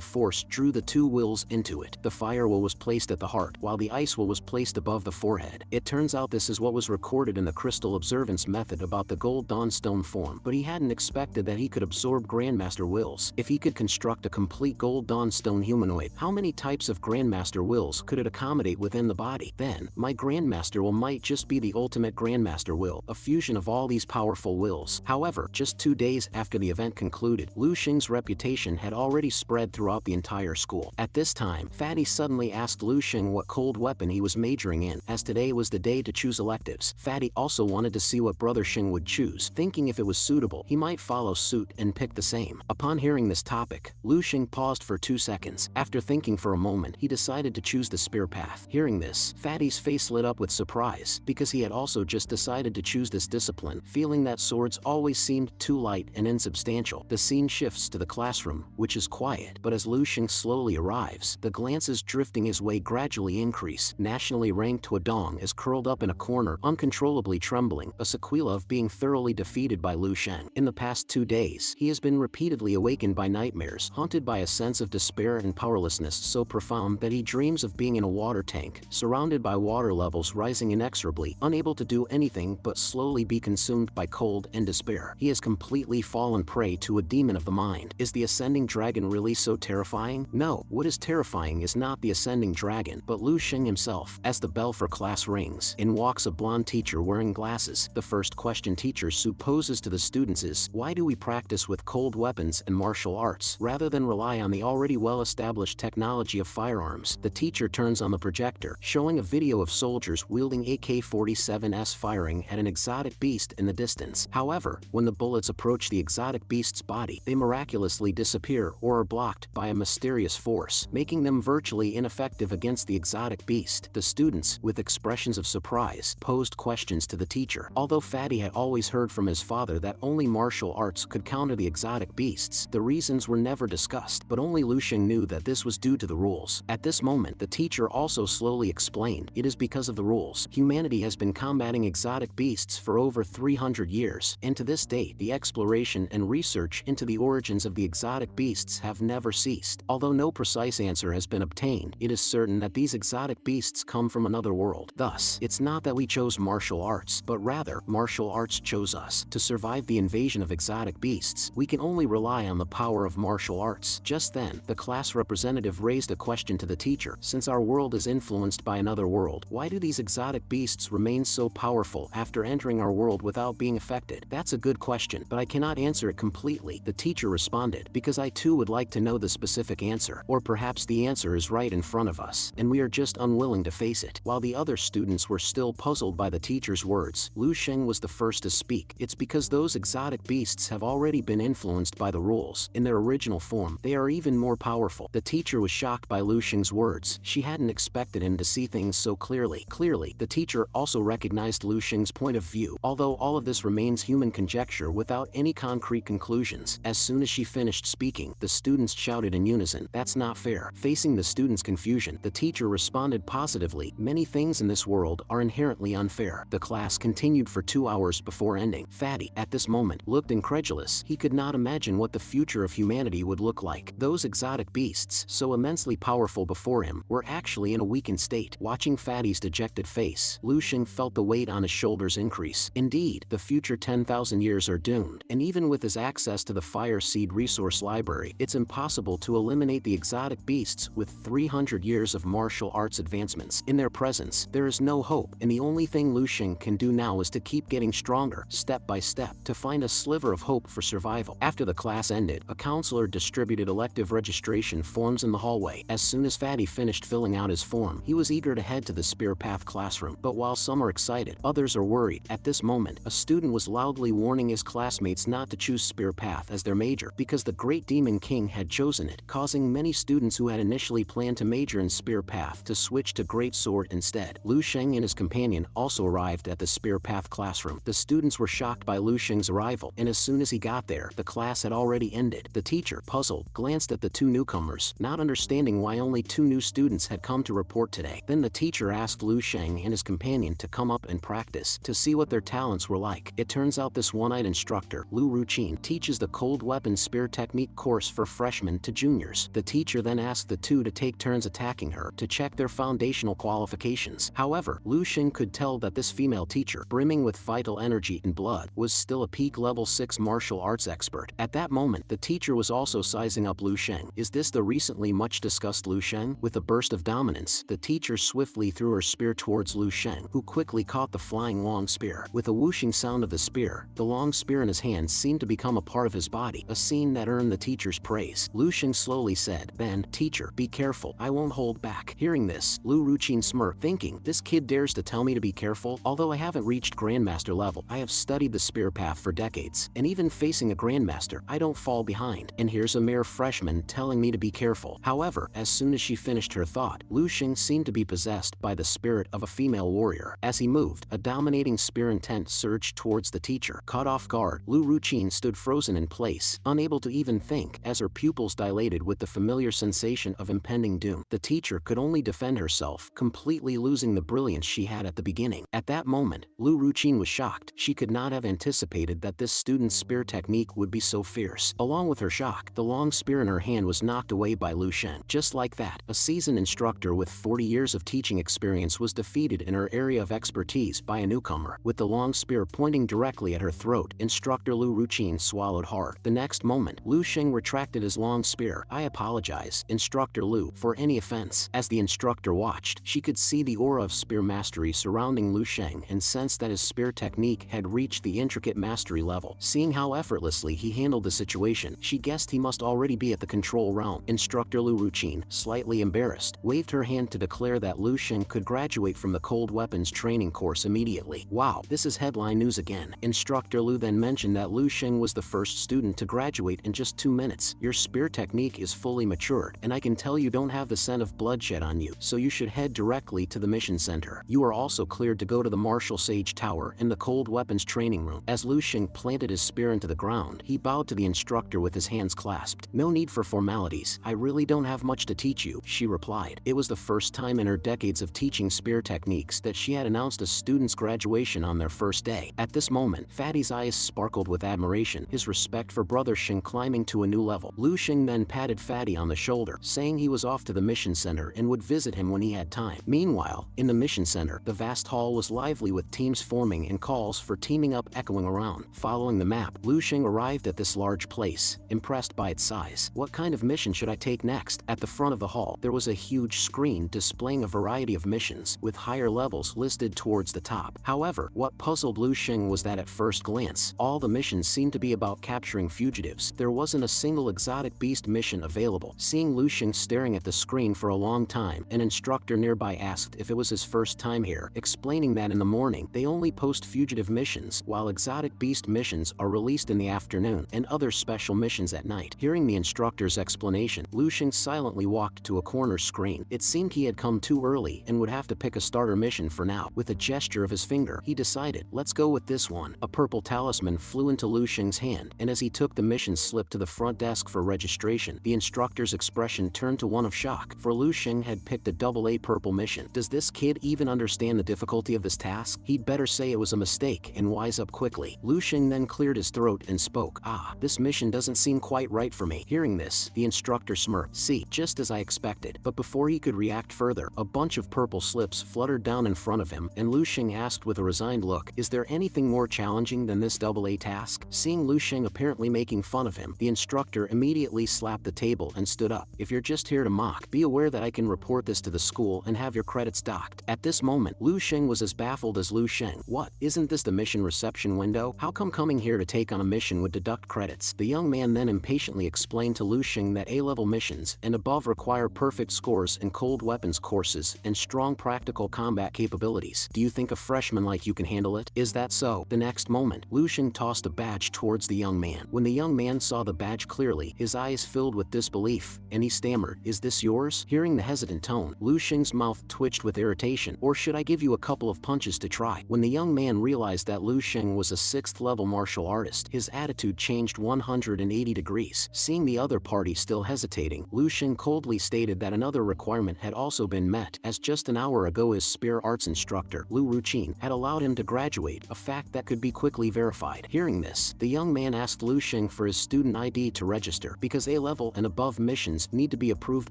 force drew the two wills into it. The fire will was placed at the heart, while the ice will was placed above the forehead. It turns out this is what was recorded in the crystal observance method about the gold dawnstone form, but he hadn't expected that he could absorb Grandmaster wills. If he could construct a complete gold dawnstone humanoid, how many types of Grandmaster wills could it accommodate within the body? Then, my Grandmaster will might just be the ultimate Grandmaster will, a fusion of all these powerful wills. However, just 2 days after the event concluded, Lu Xing's reputation had already spread throughout the entire school. At this time, Fatty suddenly asked Lu Xing what cold weapon he was majoring in, as today was the day to choose electives. Fatty also wanted to see what Brother Xing would choose, thinking if it was suitable, he might follow suit and pick the same. Upon hearing this topic, Lu Xing paused for 2 seconds. After thinking for a moment, he decided to choose the spear path. Hearing this, Fatty's face lit up with surprise, because he had also just decided to choose this discipline, feeling that swords always seemed too light and insubstantial. The scene shifts to the classroom, which is quiet, but as Lu Xing slowly arrives, the glances drifting his way gradually increase. Nationally ranked Huadong is curled up in a corner, uncontrollably trembling, a sequela of being thoroughly defeated by Lu Xing. In the past 2 days, he has been repeatedly awakened by nightmares, haunted by a sense of despair and powerlessness so profound that he dreams of being in a water tank, surrounded by water levels rising inexorably, unable to do anything but slowly be consumed by cold and despair. He has completely fallen prey to a demon of the mind. Is the ascending dragon really so terrifying? No, what is terrifying is not the ascending dragon, but Lu Xing himself. As the bell for class rings, in walks a blonde teacher wearing glasses. The first question teacher Su poses to the students is, why do we practice with cold weapons and martial arts, rather than rely on the already well-established technology of firearms? The teacher turns on the projector, showing a video of soldiers wielding AK-47s firing at an exotic beast in the distance. However, when the bullets approach the exotic beast's body, they miraculously disappear or are blocked by a mysterious force, making them virtually ineffective against the exotic beast. The students, with expressions of surprise, posed questions to the teacher. Although Fatty had always heard from his father that only martial arts could counter the exotic beasts, the reasons were never discussed, but only Lu Xing knew that this was due to the rules. At this moment, the teacher also slowly explained, it is because of the rules. Humanity has been combating exotic beasts for over 300 years, and to this date, the exploration and research into the origins of the exotic beasts have never ceased. Although no precise answer has been obtained, it is certain that these exotic beasts come from another world. Thus, it's not that we chose martial arts, but rather, martial arts chose us. To survive the invasion of exotic beasts, we can only rely on the power of martial arts. Just then, the class representative raised a question to the teacher. Since our world is influenced by another world, why do these exotic beasts remain so powerful after entering our world without being affected? That's a good question, but I cannot answer it completely, the teacher responded, because I too would like to know the specific answer. Or perhaps the answer is right in front of us, and we are just unwilling to face it. While the other students were still puzzled by the teacher's words, Lu Xing was the first to speak. It's because those exotic beasts have already been influenced by the rules. In their original form, they are even more powerful. The teacher was shocked by Lu Xing's words. She hadn't expected him to see things so clearly. Clearly, the teacher also recognized Lu Xing's point of view, although all of this remains human conjecture without any concrete conclusions. As soon as she finished speaking, the students shouted in unison, "That's not fair." Facing the students' confusion, the teacher responded positively, "Many things in this world are inherently unfair." The class continued for 2 hours before ending. Fatty, at this moment, looked incredulous. He could not imagine what the future of humanity would look like. Those exotic beasts, so immensely powerful before him, were actually in a weakened state. Watching Fatty's dejected face, Lu Xing felt the weight on his shoulders increase. Indeed, the future 10,000 years are doomed, and even with his access to the Fire Seed Resource Library, it's impossible to eliminate the exotic beasts with 300 years of martial arts advancements. In their presence, there is no hope, and the only thing Lu Xing can do now is to keep getting stronger, step by step, to find a sliver of hope for survival. After the class ended, a counselor distributed elective registration forms in the hallway. As soon as Fatty finished filling out his form, he was eager to head to the Spear Path classroom. But while some are excited, others are worried. At this moment, a student was loudly warning his classmates not to choose Spear Path as their major, because the Great Demon King had chosen it, causing many students who had initially planned to major in Spear Path to switch to Great Sword instead. Lu Xing and his companion also arrived at the Spear Path classroom. The students were shocked by Lu Xing's arrival, and as soon as he got there, the class had already ended. The teacher, puzzled, glanced at the two newcomers, not understanding why only 2 new students had come to report today. Then the teacher asked Lu Sheng and his companion to come up and practice to see what their talents were like. It turns out this one-eyed instructor, Lu Ruqin, teaches the cold weapon spear technique course for freshmen to juniors. The teacher then asked the two to take turns attacking her to check their foundational qualifications. However, Lu Sheng could tell that this female teacher, brimming with vital energy and blood, was still a peak level 6 martial arts expert. At that moment, the teacher was also sizing up Lu Sheng. Is this the recently much discussed Lu Sheng? With a burst of dominance, the teacher swiftly threw her spear towards Lu Sheng, who quickly caught the flying long spear. With a whooshing sound of the spear, the long spear in his hands seemed to become a part of his body, a scene that earned the teacher's praise. Lu Sheng slowly said, "Then, teacher, be careful, I won't hold back." Hearing this, Lu Ruqin smirked, thinking, this kid dares to tell me to be careful? Although I haven't reached Grandmaster level, I have studied the spear path for decades, and even facing a Grandmaster, I don't fall behind. And here's a mere freshman telling me to be careful. However, as soon as she finished her thought, Lu Sheng seemed to be possessed by the spirit of a female warrior. As he moved, a dominating spear intent surged towards the teacher. Caught off guard, Lu Ruqin stood frozen in place, unable to even think, as her pupils dilated with the familiar sensation of impending doom. The teacher could only defend herself, completely losing the brilliance she had at the beginning. At that moment, Lu Ruqin was shocked. She could not have anticipated that this student's spear technique would be so fierce. Along with her shock, the long spear in her hand was knocked away by Lu Sheng. Just like that, a seasoned instructor with 40 years of teaching experience was defeated in her area of expertise by a newcomer. With the long spear pointing directly at her throat, instructor Lu Ruqin swallowed hard. The next moment, Lu Sheng retracted his long spear. "I apologize, Instructor Lu, for any offense." As the instructor watched, she could see the aura of spear mastery surrounding Lu Sheng and sensed that his spear technique had reached the intricate mastery level. Seeing how effortlessly he handled the situation, she guessed he must already be at the control realm. Instructor Lu Ruqin, slightly embarrassed, waved her hand to declare that Lu Sheng could graduate from the cold weapons training course immediately. Wow, this is headline news again. Instructor Lu then mentioned that Lu Sheng was the first student to graduate in just 2 minutes. "Your spear technique is fully matured, and I can tell you don't have the scent of bloodshed on you, so you should head directly to the mission center. You are also cleared to go to the Martial Sage Tower in the cold weapons training room." As Lu Sheng planted his spear into the ground, he bowed to the instructor with his hands clasped. "No need for formalities. I really don't have much to teach you," she replied. It was the first time in her decades of teaching spear techniques that she had announced a student's graduation on their first day. At this moment, Fatty's eyes sparkled with admiration, his respect for brother Sheng climbing to a new level. Lu Sheng then patted Fatty on the shoulder, saying he was off to the mission center and would visit him when he had time. Meanwhile, in the mission center, the vast hall was lively with teams forming and calls for teaming up echoing around. Following the map, Lu Sheng arrived at this large place, impressed by its size. What kind of mission should I take next? At the front of the hall, there was a huge screen displaying a variety of missions, with higher levels listed towards the top. However, what puzzled Lu Sheng was that at first glance, all the missions seemed to be about capturing fugitives. There wasn't a single exotic beast mission available. Seeing Lu Sheng staring at the screen for a long time, an instructor nearby asked if it was his first time here, explaining that in the morning, they only post fugitive missions, while exotic beast missions are released in the afternoon, and other special missions at night. Hearing the instructor's explanation, Lu Sheng silently walked to a corner screen. It seemed he had come too early and would have to pick a starter mission for now. With a gesture of his finger, he decided, let's go with this one. A purple talisman flew into Lu Sheng's hand, and as he took the mission slip to the front desk for registration, the instructor's expression turned to one of shock, for Lu Sheng had picked a AA purple mission. Does this kid even understand the difficulty of this task? He'd better say it was a mistake and wise up quickly. Lu Sheng then cleared his throat and spoke, this mission doesn't seem quite right for me. Hearing this, the instructor smirked. See, just as I expected. But before he could react further, a bunch of purple slips fluttered down in front of him, and Lu Sheng asked with a resigned look, is there anything more challenging than this AA task? Seeing Lu Sheng apparently making fun of him, the instructor immediately slapped the table and stood up. If you're just here to mock, be aware that I can report this to the school and have your credits docked. At this moment, Lu Sheng was as baffled as Lu Sheng. What? Isn't this the mission reception window? How come coming here to take on a mission would deduct credits? The young man then impatiently explained to Lu Sheng that A-level missions and above require perfect scores in cold weapons courses and strong practical combat capabilities. Do you think a freshman like you can handle it? Is that so? The next moment, Lu Sheng tossed a badge towards the young man. When the young man saw the badge clearly, his eyes filled with disbelief, and he stammered, is this yours? Hearing the hesitant tone, Lu Sheng's mouth twitched with irritation. Or should I give you a couple of punches to try? When the young man realized that Lu Sheng was a 6th level martial artist, his attitude changed 180 degrees. Seeing the other party still hesitating, Lu Sheng coldly stated that another requirement had also been met met, as just an hour ago his spear arts instructor, Lu Ruqin, had allowed him to graduate, a fact that could be quickly verified. Hearing this, the young man asked Lu Sheng for his student ID to register, because A-level and above missions need to be approved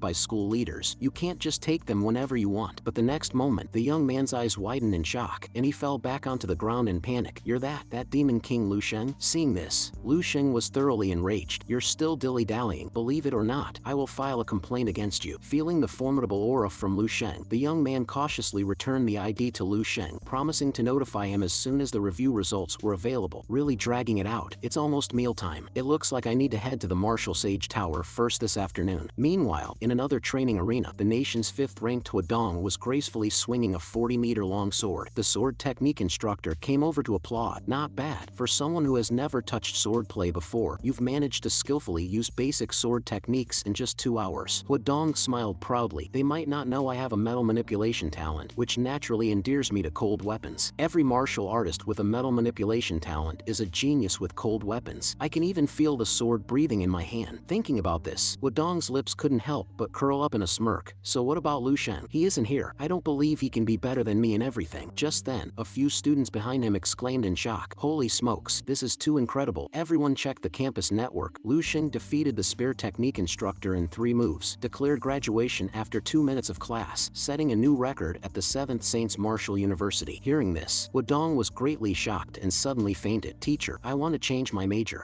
by school leaders. You can't just take them whenever you want. But the next moment, the young man's eyes widened in shock, and he fell back onto the ground in panic. "You're that demon king, Lu Sheng?" Seeing this, Lu Sheng was thoroughly enraged. "You're still dilly-dallying. Believe it or not, I will file a complaint against you." Feeling the formidable aura from Lu Sheng, the young man cautiously returned the ID to Lu Sheng, promising to notify him as soon as the review results were available. Really dragging it out. It's almost mealtime. It looks like I need to head to the Martial Sage Tower first this afternoon. Meanwhile, in another training arena, the nation's 5th-ranked Huadong was gracefully swinging a 40-meter-long sword. The sword technique instructor came over to applaud. "Not bad. For someone who has never touched swordplay before, you've managed to skillfully use basic sword techniques in just 2 hours." Huadong smiled proudly. "They might not know I have a metal manipulation talent, which naturally endears me to cold weapons. Every martial artist with a metal manipulation talent is a genius with cold weapons. I can even feel the sword breathing in my hand." Thinking about this, Huadong's lips couldn't help but curl up in a smirk. "So what about Lu Sheng? He isn't here. I don't believe he can be better than me in everything." Just then, a few students behind him exclaimed in shock, "Holy smokes, this is too incredible." Everyone checked the campus network. Lu Sheng defeated the spear technique instructor in 3 moves, declared graduation after 2 minutes of class, setting a new record at the 7th Saints Martial University. Hearing this, Huadong was greatly shocked and suddenly fainted. "Teacher, I want to change my major."